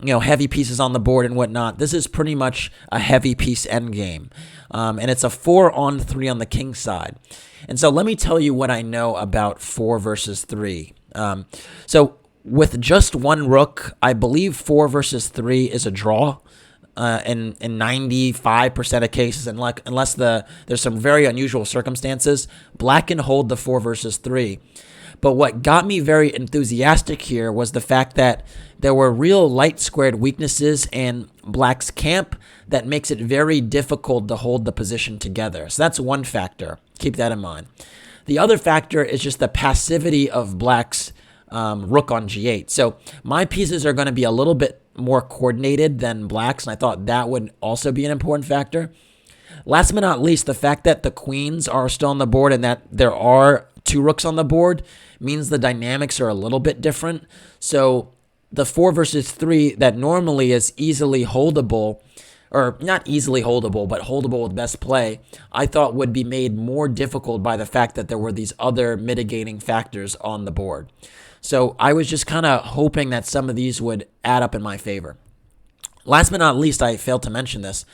heavy pieces on the board and whatnot, this is pretty much a heavy piece end game. And it's a 4-on-3 on the king side. And so let me tell you what I know about 4 versus 3. So with just one rook, I believe 4 versus 3 is a draw. In 95% of cases, unless there's some very unusual circumstances, black can hold the 4 versus 3. But what got me very enthusiastic here was the fact that there were real light squared weaknesses in black's camp that makes it very difficult to hold the position together. So that's one factor. Keep that in mind. The other factor is just the passivity of black's rook on g8. So my pieces are going to be a little bit more coordinated than black's, and I thought that would also be an important factor. Last but not least, the fact that the queens are still on the board and that there are 2 rooks on the board means the dynamics are a little bit different. So the 4 versus 3 that normally is easily holdable, or not easily holdable, but holdable with best play, I thought would be made more difficult by the fact that there were these other mitigating factors on the board. So I was just kind of hoping that some of these would add up in my favor. Last but not least, I failed to mention this.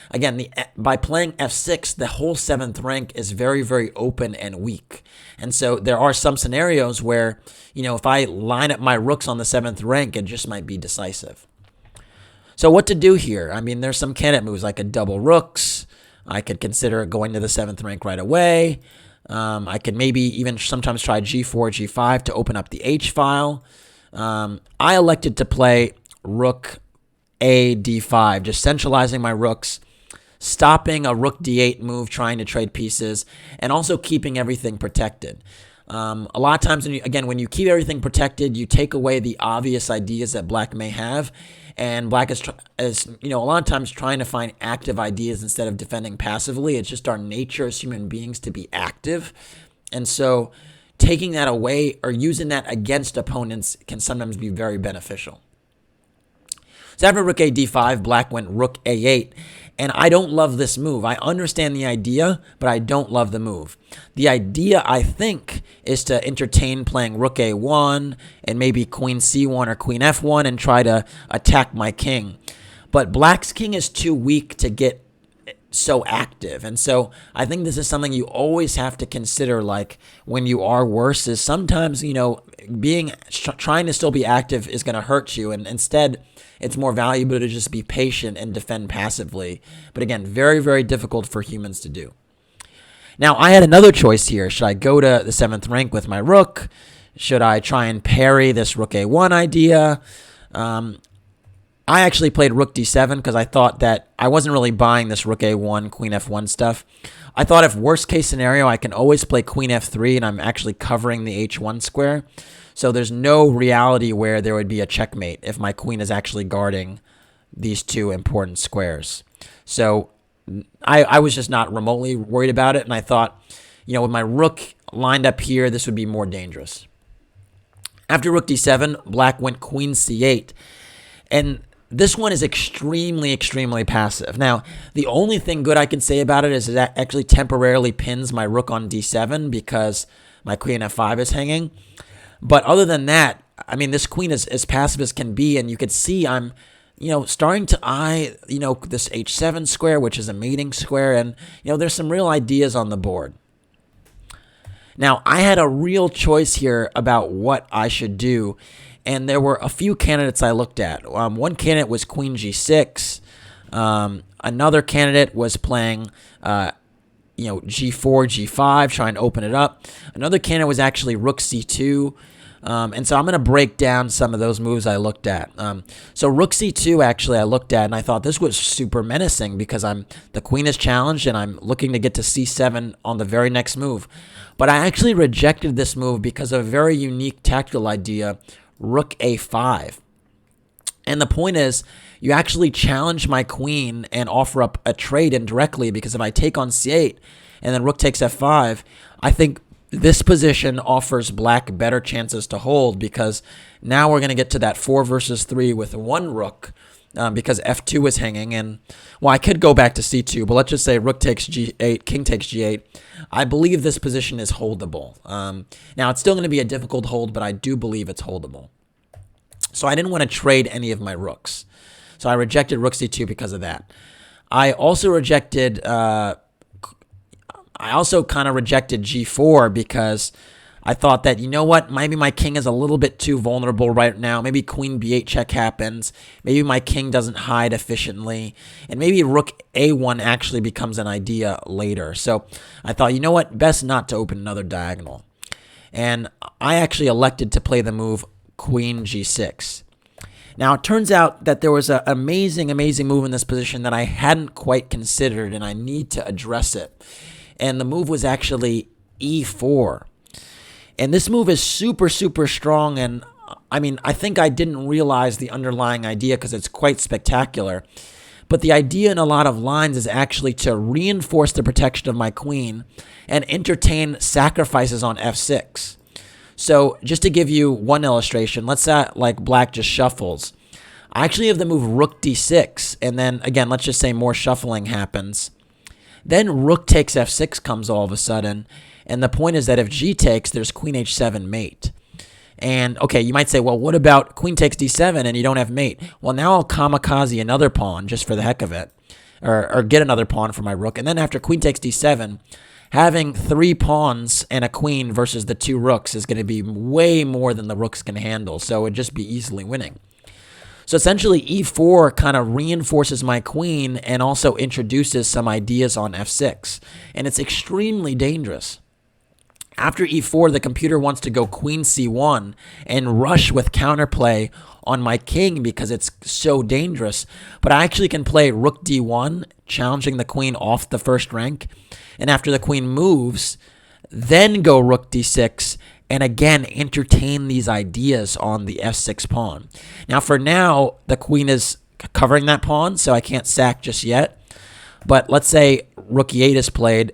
Again, by playing f6, the whole 7th rank is very, very open and weak. And so there are some scenarios where, if I line up my rooks on the 7th rank, it just might be decisive. So what to do here? I mean, there's some candidate moves. I could double rooks. I could consider going to the 7th rank right away. I could maybe even sometimes try g4, g5 to open up the h file. I elected to play rook a d5, just centralizing my rooks, stopping a rook d8 move, trying to trade pieces, and also keeping everything protected. A lot of times, when you keep everything protected, you take away the obvious ideas that black may have, and black is a lot of times trying to find active ideas instead of defending passively. It's just our nature as human beings to be active, and so taking that away or using that against opponents can sometimes be very beneficial. So after rook a d5, black went rook a8, and I don't love this move. I understand the idea, but I don't love the move. The idea, I think, is to entertain playing rook a1 and maybe queen c1 or queen f1 and try to attack my king. But black's king is too weak to get so active, and so I think this is something you always have to consider, like when you are worse, is sometimes trying to still be active is going to hurt you, and instead it's more valuable to just be patient and defend passively. But again, very, very difficult for humans to do. Now I had another choice here. Should I go to the 7th rank with my rook? Should I try and parry this rook a1 idea? I actually played rook d7 because I thought that I wasn't really buying this rook a1, queen f1 stuff. I thought if worst case scenario, I can always play queen f3 and I'm actually covering the h1 square. So there's no reality where there would be a checkmate if my queen is actually guarding these two important squares. So I was just not remotely worried about it, and I thought, with my rook lined up here, this would be more dangerous. After rook d7, black went queen c8, and this one is extremely, extremely passive. Now, the only thing good I can say about it is that it actually temporarily pins my rook on d7 because my queen f5 is hanging. But other than that, I mean, this queen is as passive as can be, and you could see I'm, starting to eye, this h7 square, which is a mating square, and, there's some real ideas on the board. Now, I had a real choice here about what I should do, and there were a few candidates I looked at. One candidate was queen g6. Another candidate was playing, g4, g5, trying to open it up. Another candidate was actually rook c2. And so I'm going to break down some of those moves I looked at. So rook c2, actually, I looked at, and I thought this was super menacing because the queen is challenged, and I'm looking to get to c7 on the very next move. But I actually rejected this move because of a very unique tactical idea, rook a5. And the point is, you actually challenge my queen and offer up a trade indirectly, because if I take on c8 and then rook takes f5, I think this position offers black better chances to hold, because now we're going to get to that 4 versus 3 with one rook, because f2 is hanging. And, well, I could go back to c2, but let's just say rook takes g8, king takes g8. I believe this position is holdable. Now, it's still going to be a difficult hold, but I do believe it's holdable. So I didn't want to trade any of my rooks. So I rejected rook c2 because of that. I also rejected... I also kind of rejected g4 because I thought that, maybe my king is a little bit too vulnerable right now. Maybe queen b8 check happens. Maybe my king doesn't hide efficiently. And maybe rook a1 actually becomes an idea later. So I thought, best not to open another diagonal. And I actually elected to play the move queen g6. Now, it turns out that there was an amazing, amazing move in this position that I hadn't quite considered, and I need to address it. And the move was actually e4. And this move is super, super strong. And I think I didn't realize the underlying idea because it's quite spectacular. But the idea in a lot of lines is actually to reinforce the protection of my queen and entertain sacrifices on f6. So just to give you one illustration, let's say black just shuffles. I actually have the move rook d6. And then, again, let's just say more shuffling happens. Then rook takes f6 comes all of a sudden, and the point is that if g takes, there's queen h7 mate. And, okay, you might say, well, what about queen takes d7 and you don't have mate? Well, now I'll kamikaze another pawn just for the heck of it, or get another pawn for my rook. And then after queen takes d7, having 3 pawns and a queen versus the 2 rooks is going to be way more than the rooks can handle, so it would just be easily winning. So essentially, e4 kind of reinforces my queen and also introduces some ideas on f6. And it's extremely dangerous. After e4, the computer wants to go queen c1 and rush with counterplay on my king because it's so dangerous. But I actually can play rook d1, challenging the queen off the first rank. And after the queen moves, then go rook d6, and again entertain these ideas on the f6 pawn. Now for now, the queen is covering that pawn, so I can't sack just yet. But let's say rook e8 is played.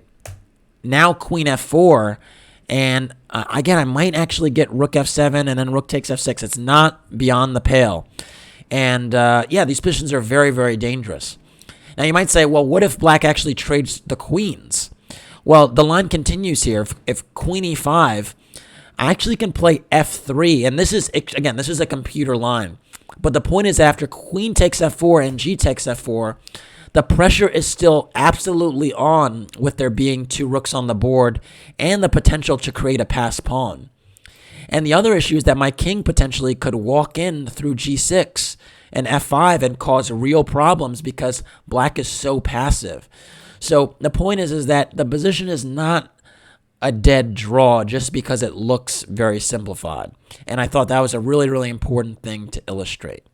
Now queen f4, and again, I might actually get rook f7 and then rook takes f6. It's not beyond the pale. And yeah, these positions are very, very dangerous. Now you might say, well, what if black actually trades the queens? Well, the line continues here. If queen e5, I actually can play f3, and this is, again, this is a computer line. But the point is, after queen takes f4 and g takes f4, the pressure is still absolutely on with there being two rooks on the board and the potential to create a passed pawn. And the other issue is that my king potentially could walk in through g6 and f5 and cause real problems because black is so passive. So the point is that the position is not a dead draw just because it looks very simplified. And I thought that was a really, really important thing to illustrate.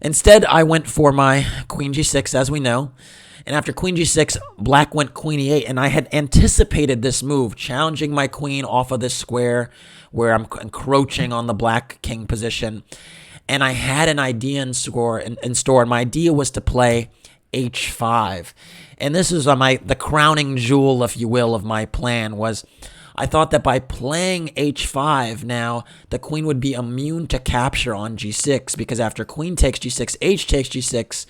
Instead, I went for my queen g6, as we know. And after queen g6, black went queen e8. And I had anticipated this move, challenging my queen off of this square where I'm encroaching on the black king position. And I had an idea in store. And my idea was to play h5. And this is the crowning jewel, if you will, of my plan was I thought that by playing h5 now, the queen would be immune to capture on g6 because after queen takes g6, h takes g6,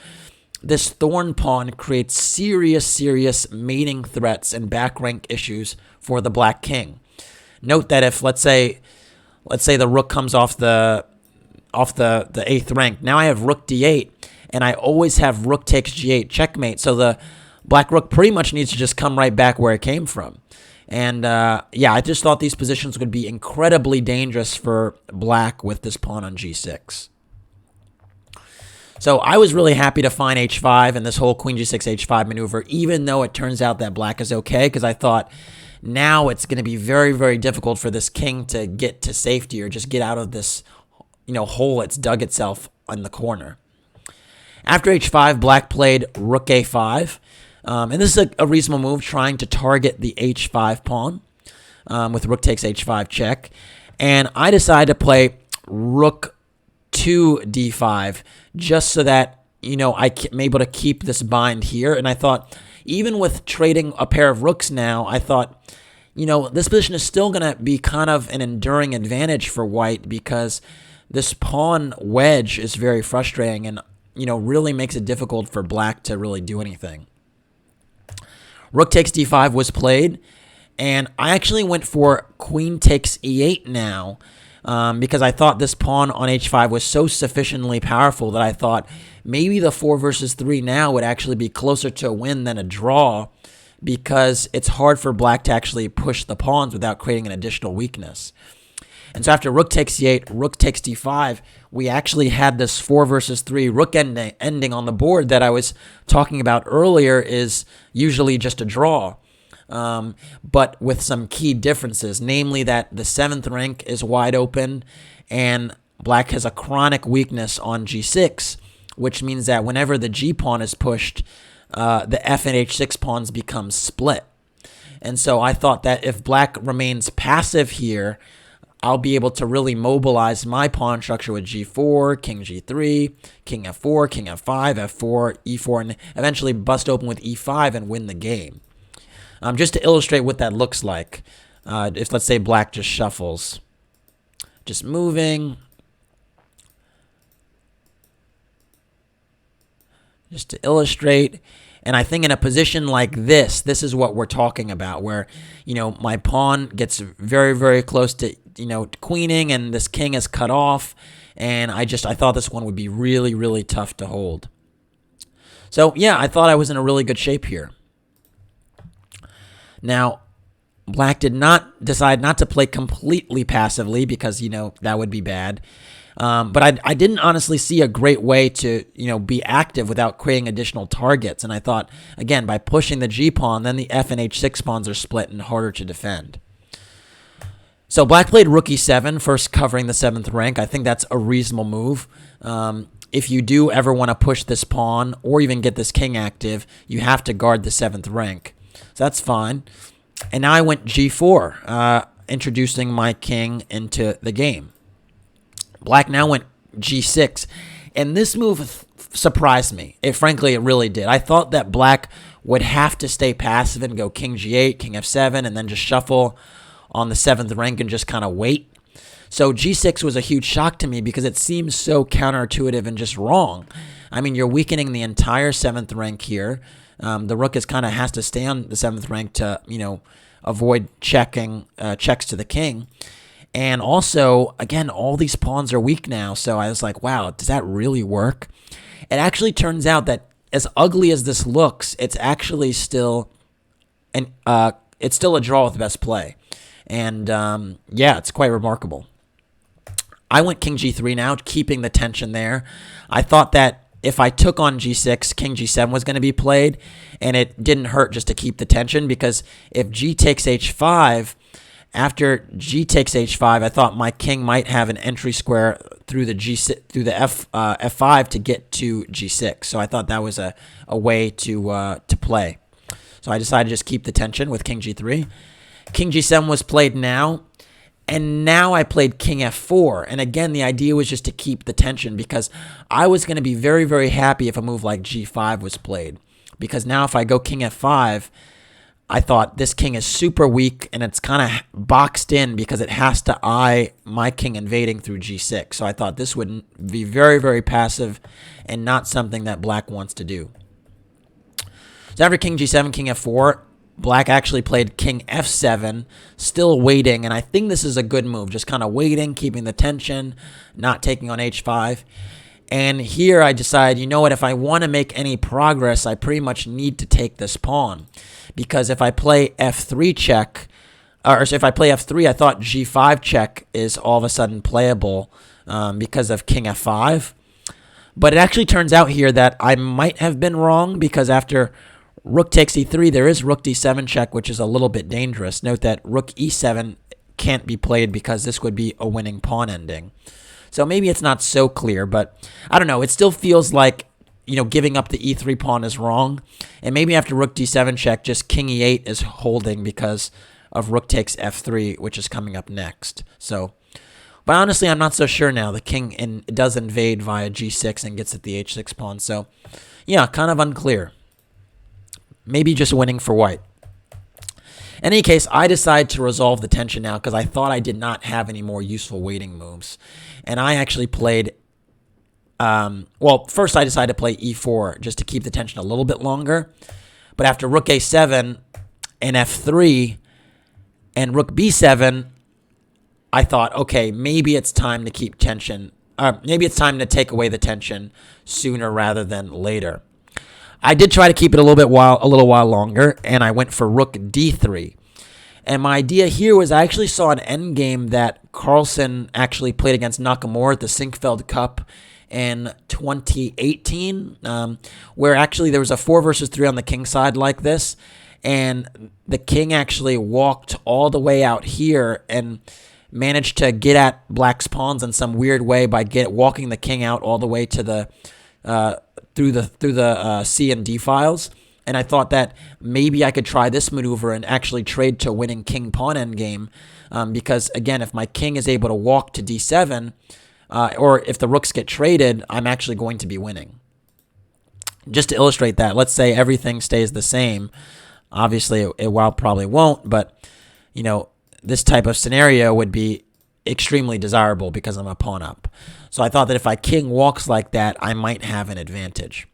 this thorn pawn creates serious, serious mating threats and back rank issues for the black king. Note that if, let's say the rook comes off the 8th rank, now I have rook d8, and I always have rook takes g8 checkmate, so the black rook pretty much needs to just come right back where it came from. And yeah, I just thought these positions would be incredibly dangerous for black with this pawn on g6. So I was really happy to find h5 and this whole queen g6 h5 maneuver, even though it turns out that black is okay, because I thought now it's going to be very, very difficult for this king to get to safety or just get out of this, hole it's dug itself in the corner. After h5, black played rook a5. And this is a reasonable move, trying to target the h5 pawn with rook takes h5 check. And I decided to play rook to d5 just so that, I'm able to keep this bind here. And I thought, even with trading a pair of rooks now, I thought, this position is still going to be kind of an enduring advantage for white because this pawn wedge is very frustrating and, really makes it difficult for black to really do anything. Rook takes d5 was played, and I actually went for queen takes e8 now because I thought this pawn on h5 was so sufficiently powerful that I thought maybe the 4 versus 3 now would actually be closer to a win than a draw because it's hard for black to actually push the pawns without creating an additional weakness. And so after rook takes e8, rook takes d5, we actually had this 4 versus 3 rook ending on the board that I was talking about earlier is usually just a draw, but with some key differences, namely that the 7th rank is wide open and black has a chronic weakness on g6, which means that whenever the g pawn is pushed, the f and h6 pawns become split. And so I thought that if black remains passive here, I'll be able to really mobilize my pawn structure with g4, king g3, king f4, king f5, f4, e4, and eventually bust open with e5 and win the game. Just to illustrate what that looks like, if let's say black just shuffles, just moving, just to illustrate. And I think in a position like this is what we're talking about, where, my pawn gets very, very close to, queening and this king is cut off. And I thought this one would be really, really tough to hold. So, yeah, I thought I was in a really good shape here. Now, black did not decide not to play completely passively because, that would be bad. But I didn't honestly see a great way to, be active without creating additional targets. And I thought, again, by pushing the G pawn, then the F and H6 pawns are split and harder to defend. So black played rook e7, first covering the 7th rank. I think that's a reasonable move. If you do ever want to push this pawn or even get this king active, you have to guard the 7th rank. So that's fine. And now I went g4, introducing my king into the game. Black now went g6, and this move surprised me. Frankly, it really did. I thought that black would have to stay passive and go king g8, king f7, and then just shuffle on the 7th rank and just kind of wait. So g6 was a huge shock to me because it seems so counterintuitive and just wrong. I mean, you're weakening the entire 7th rank here. The rook is kind of has to stay on the 7th rank to, avoid checks to the king. And also, again, all these pawns are weak now. So I was like, wow, does that really work? It actually turns out that as ugly as this looks, it's actually still it's still a draw with the best play. And yeah, it's quite remarkable. I went king g3 now, keeping the tension there. I thought that if I took on g6, king g7 was going to be played, and it didn't hurt just to keep the tension, because if g takes h5, after g takes h5, I thought my king might have an entry square through the f5 to get to g6. So I thought that was a way to play. So I decided to just keep the tension with king g3. King g7 was played now, and now I played king f4. And again, the idea was just to keep the tension, because I was going to be very, very happy if a move like g5 was played. Because now if I go king f5, I thought this king is super weak, and it's kind of boxed in because it has to eye my king invading through g6. So I thought this would be very, very passive and not something that black wants to do. So after king g7, king f4, black actually played king f7, still waiting, and I think this is a good move, just kind of waiting, keeping the tension, not taking on h5. And here I decide, you know what, if I want to make any progress, I pretty much need to take this pawn. Because if I play f3 check, or if I play f3, I thought g5 check is all of a sudden playable because of king f5. But it actually turns out here that I might have been wrong, because after rook takes e3, there is rook d7 check, which is a little bit dangerous. Note that rook e7 can't be played because this would be a winning pawn ending. So maybe it's not so clear, but I don't know. It still feels like, giving up the e3 pawn is wrong. And maybe after rook d7 check, just king e8 is holding because of rook takes f3, which is coming up next. So, but honestly, I'm not so sure now. The king does invade via g6 and gets at the h6 pawn. So, yeah, kind of unclear. Maybe just winning for white. In any case, I decided to resolve the tension now because I thought I did not have any more useful waiting moves. And I actually played, first I decided to play e4 just to keep the tension a little bit longer. But after rook a7 and f3 and rook b7, I thought, okay, maybe it's time to keep tension. Maybe it's time to take away the tension sooner rather than later. I did try to keep it a little while longer, and I went for rook d3. And my idea here was I actually saw an endgame that Carlsen actually played against Nakamura at the Sinkfeld Cup in 2018, where actually there was a 4 versus 3 on the king side like this, and the king actually walked all the way out here and managed to get at black's pawns in some weird way by walking the king out all the way to the through the C and D files. And I thought that maybe I could try this maneuver and actually trade to winning king-pawn endgame, because, again, if my king is able to walk to d7, or if the rooks get traded, I'm actually going to be winning. Just to illustrate that, let's say everything stays the same. Obviously, it probably won't, but, this type of scenario would be extremely desirable because I'm a pawn up. So I thought that if my king walks like that, I might have an advantage.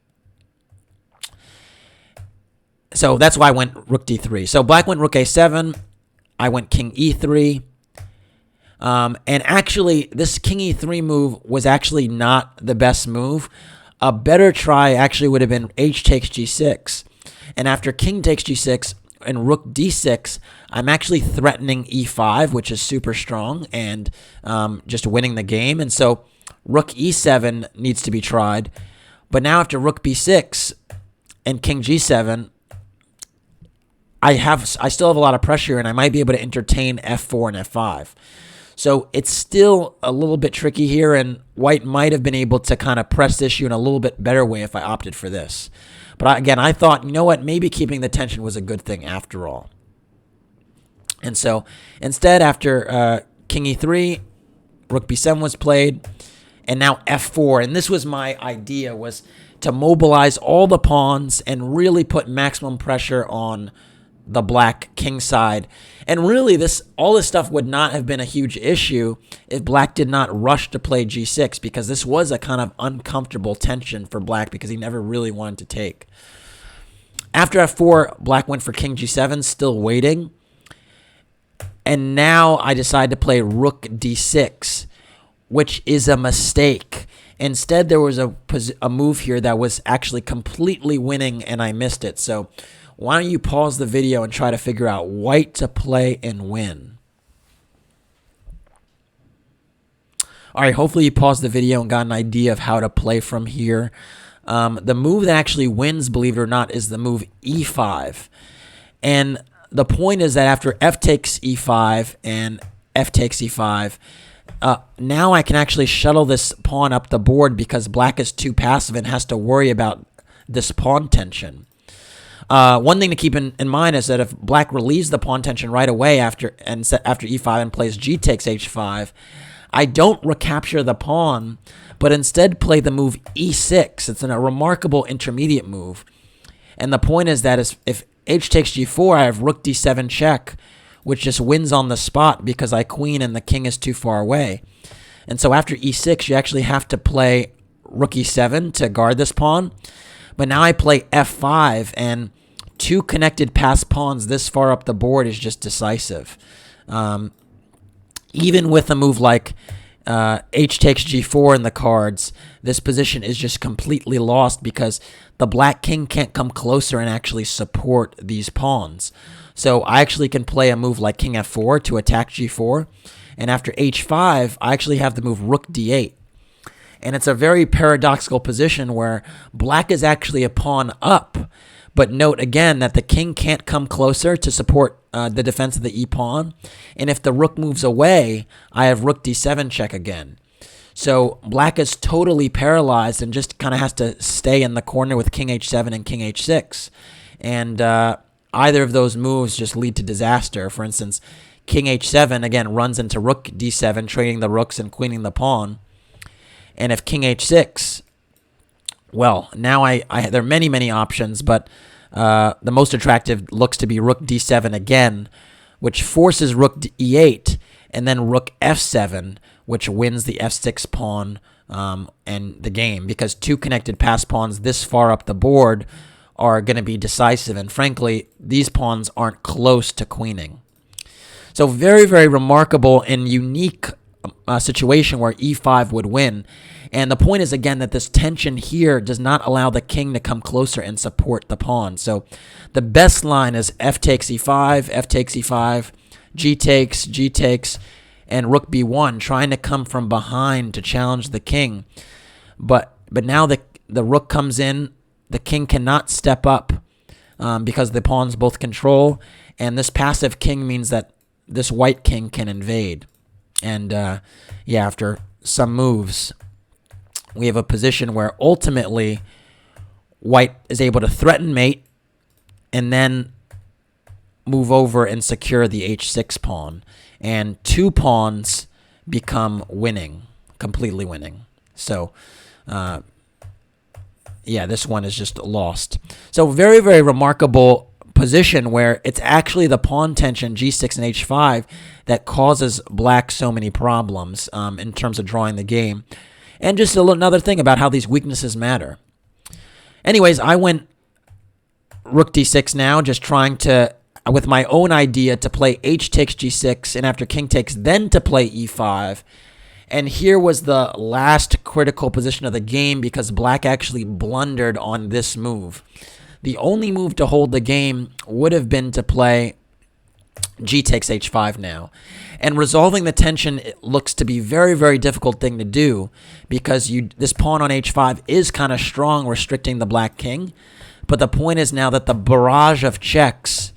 So that's why I went rook d3. So black went rook a7. I went king e3. And actually, this king e3 move was actually not the best move. A better try actually would have been h takes g6. And after king takes g6 and rook d6, I'm actually threatening e5, which is super strong, and just winning the game. And so rook e7 needs to be tried. But now after rook b6 and king g7, I still have a lot of pressure, and I might be able to entertain f4 and f5. So it's still a little bit tricky here, and white might have been able to kind of press this issue in a little bit better way if I opted for this. But again, I thought, you know what, maybe keeping the tension was a good thing after all. And so instead, after king e3, rook b7 was played, and now f4. And this was my idea, was to mobilize all the pawns and really put maximum pressure on the black king side. And really, all this stuff would not have been a huge issue if black did not rush to play g6, because this was a kind of uncomfortable tension for black because he never really wanted to take. After f4, black went for king g7, still waiting. And now I decide to play rook d6, which is a mistake. Instead, there was a move here that was actually completely winning, and I missed it. So why don't you pause the video and try to figure out white to play and win. All right, hopefully you paused the video and got an idea of how to play from here. The move that actually wins, believe it or not, is the move e5. And the point is that after f takes e5 and f takes e5, now I can actually shuttle this pawn up the board because black is too passive and has to worry about this pawn tension. One thing to keep in mind is that if black relieves the pawn tension right away after e5 and plays g takes h5, I don't recapture the pawn, but instead play the move e6. It's a remarkable intermediate move. And the point is that if h takes g4, I have rook d7 check, which just wins on the spot because I queen and the king is too far away. And so after e6, you actually have to play rook e7 to guard this pawn. But now I play f5, and two connected passed pawns this far up the board is just decisive. Even with a move like h takes g4 in the cards, this position is just completely lost because the black king can't come closer and actually support these pawns. So I actually can play a move like king f4 to attack g4, and after h5, I actually have the move rook d8. And it's a very paradoxical position where black is actually a pawn up, but note again that the king can't come closer to support the defense of the e-pawn, and if the rook moves away, I have rook d7 check again. So black is totally paralyzed and just kind of has to stay in the corner with king h7 and king h6. And either of those moves just lead to disaster. For instance, king h7, again, runs into rook d7, trading the rooks and queening the pawn. And if king h6, well, now there are many, many options, but the most attractive looks to be rook d7 again, which forces rook e8, and then rook f7, which wins the f6 pawn and the game, because two connected pass pawns this far up the board are going to be decisive, and frankly, these pawns aren't close to queening. So very, very remarkable and unique situation where e5 would win. And the point is, again, that this tension here does not allow the king to come closer and support the pawn. So the best line is f takes e5, f takes e5, g takes, and rook b1, trying to come from behind to challenge the king. But now the rook comes in, the king cannot step up because the pawns both control, and this passive king means that this white king can invade. And yeah, after some moves, we have a position where ultimately white is able to threaten mate and then move over and secure the h6 pawn. And two pawns become winning, completely winning. So, yeah, this one is just lost. So very, very remarkable position where it's actually the pawn tension g6 and h5 that causes black so many problems in terms of drawing the game. And just another thing about how these weaknesses matter. Anyways, I went rook d6 now, just trying to, with my own idea, to play h takes g6, and after king takes, then to play e5. And here was the last critical position of the game because black actually blundered on this move. The only move to hold the game would have been to play g takes h5 now. And resolving the tension looks to be a very, very difficult thing to do because this pawn on h5 is kind of strong, restricting the black king. But the point is now that the barrage of checks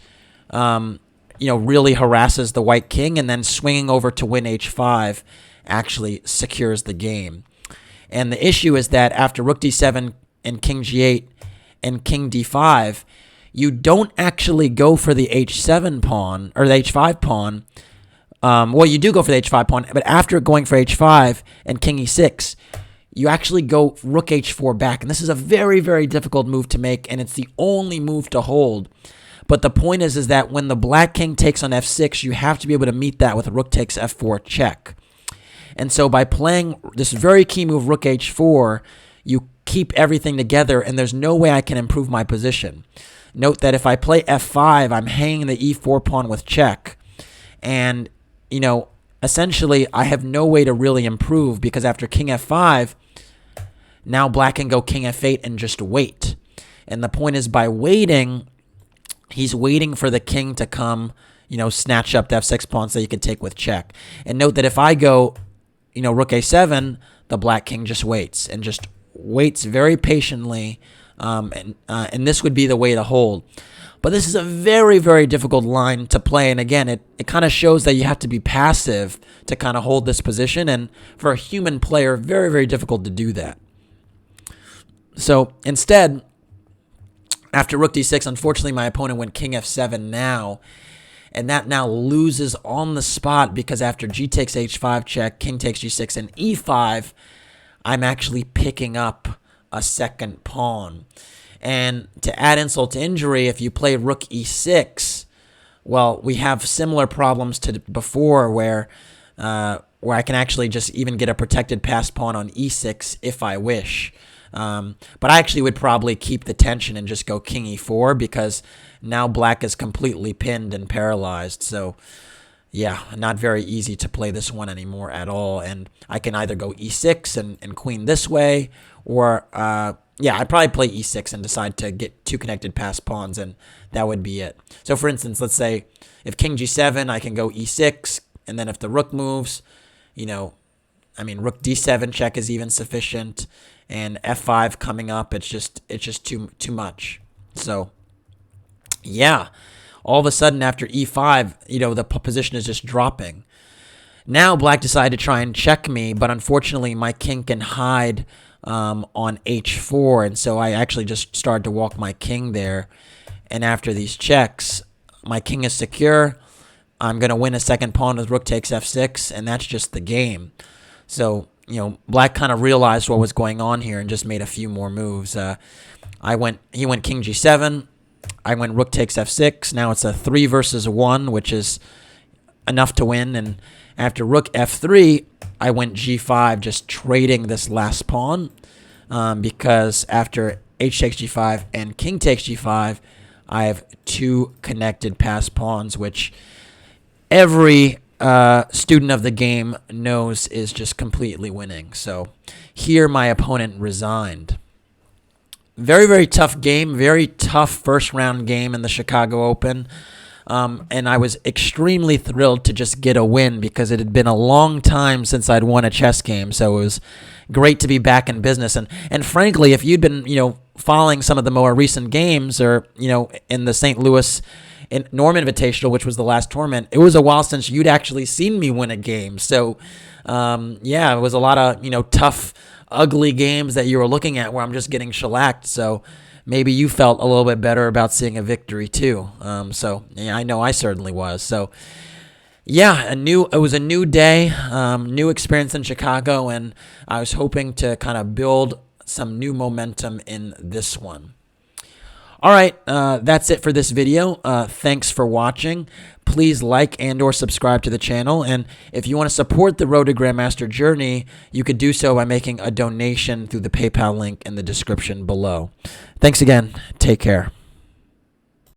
really harasses the white king, and then swinging over to win h5 actually secures the game. And the issue is that after rook d7 and king g8 and king d5, you don't actually go for the h7 pawn, or the h5 pawn. Well, you do go for the h5 pawn, but after going for h5 and king e6, you actually go rook h4 back. And this is a very, very difficult move to make, and it's the only move to hold. But the point is that when the black king takes on f6, you have to be able to meet that with rook takes f4 check. And so by playing this very key move, rook h4, you keep everything together, and there's no way I can improve my position. Note that if I play f5, I'm hanging the e4 pawn with check. And, you know, essentially I have no way to really improve, because after king f5, now black can go king f8 and just wait. And the point is, by waiting, he's waiting for the king to come, you know, snatch up the f6 pawn so you can take with check. And note that if I go, you know, rook a7, the black king just waits very patiently, and this would be the way to hold. But this is a very, very difficult line to play, and again, it kind of shows that you have to be passive to kind of hold this position, and for a human player, very, very difficult to do that. So instead, after rook d6, unfortunately, my opponent went king f7 now, and that now loses on the spot, because after g takes h5 check, king takes g6, and e5, I'm actually picking up a second pawn. And to add insult to injury, if you play rook e6, well, we have similar problems to before, where I can actually just even get a protected passed pawn on e6 if I wish. But I actually would probably keep the tension and just go king e4, because now black is completely pinned and paralyzed. So yeah, not very easy to play this one anymore at all. And I can either go e6 and queen this way, or yeah, I'd probably play e6 and decide to get two connected passed pawns, and that would be it. So for instance, let's say if king g7, I can go e6, and then if the rook moves, you know, I mean, rook d7 check is even sufficient, and f5 coming up, it's just too much. So yeah, all of a sudden after e5, you know, the position is just dropping. Now black decided to try and check me, but unfortunately my king can hide on h4, and so I actually just started to walk my king there. And after these checks, my king is secure. I'm going to win a second pawn with rook takes f6, and that's just the game. So, you know, black kind of realized what was going on here and just made a few more moves. He went king g7. I went rook takes f6. Now it's a 3 versus 1, which is enough to win. And after rook f3, I went g5, just trading this last pawn, because after h takes g5 and king takes g5, I have two connected passed pawns, which every student of the game knows is just completely winning. So here my opponent resigned. Very, very tough game, very tough first round game in the Chicago Open. And I was extremely thrilled to just get a win, because it had been a long time since I'd won a chess game. So it was great to be back in business. And frankly, if you'd been, you know, following some of the more recent games, or, you know, in the St. Louis Norman Invitational, which was the last tournament, it was a while since you'd actually seen me win a game. So yeah, it was a lot of, you know, tough, ugly games that you were looking at where I'm just getting shellacked. So maybe you felt a little bit better about seeing a victory too. So yeah, I know I certainly was. So yeah, it was a new day, new experience in Chicago, and I was hoping to kind of build some new momentum in this one. All right, that's it for this video. Thanks for watching. Please like and or subscribe to the channel. And if you want to support the Road to Grandmaster journey, you could do so by making a donation through the PayPal link in the description below. Thanks again. Take care.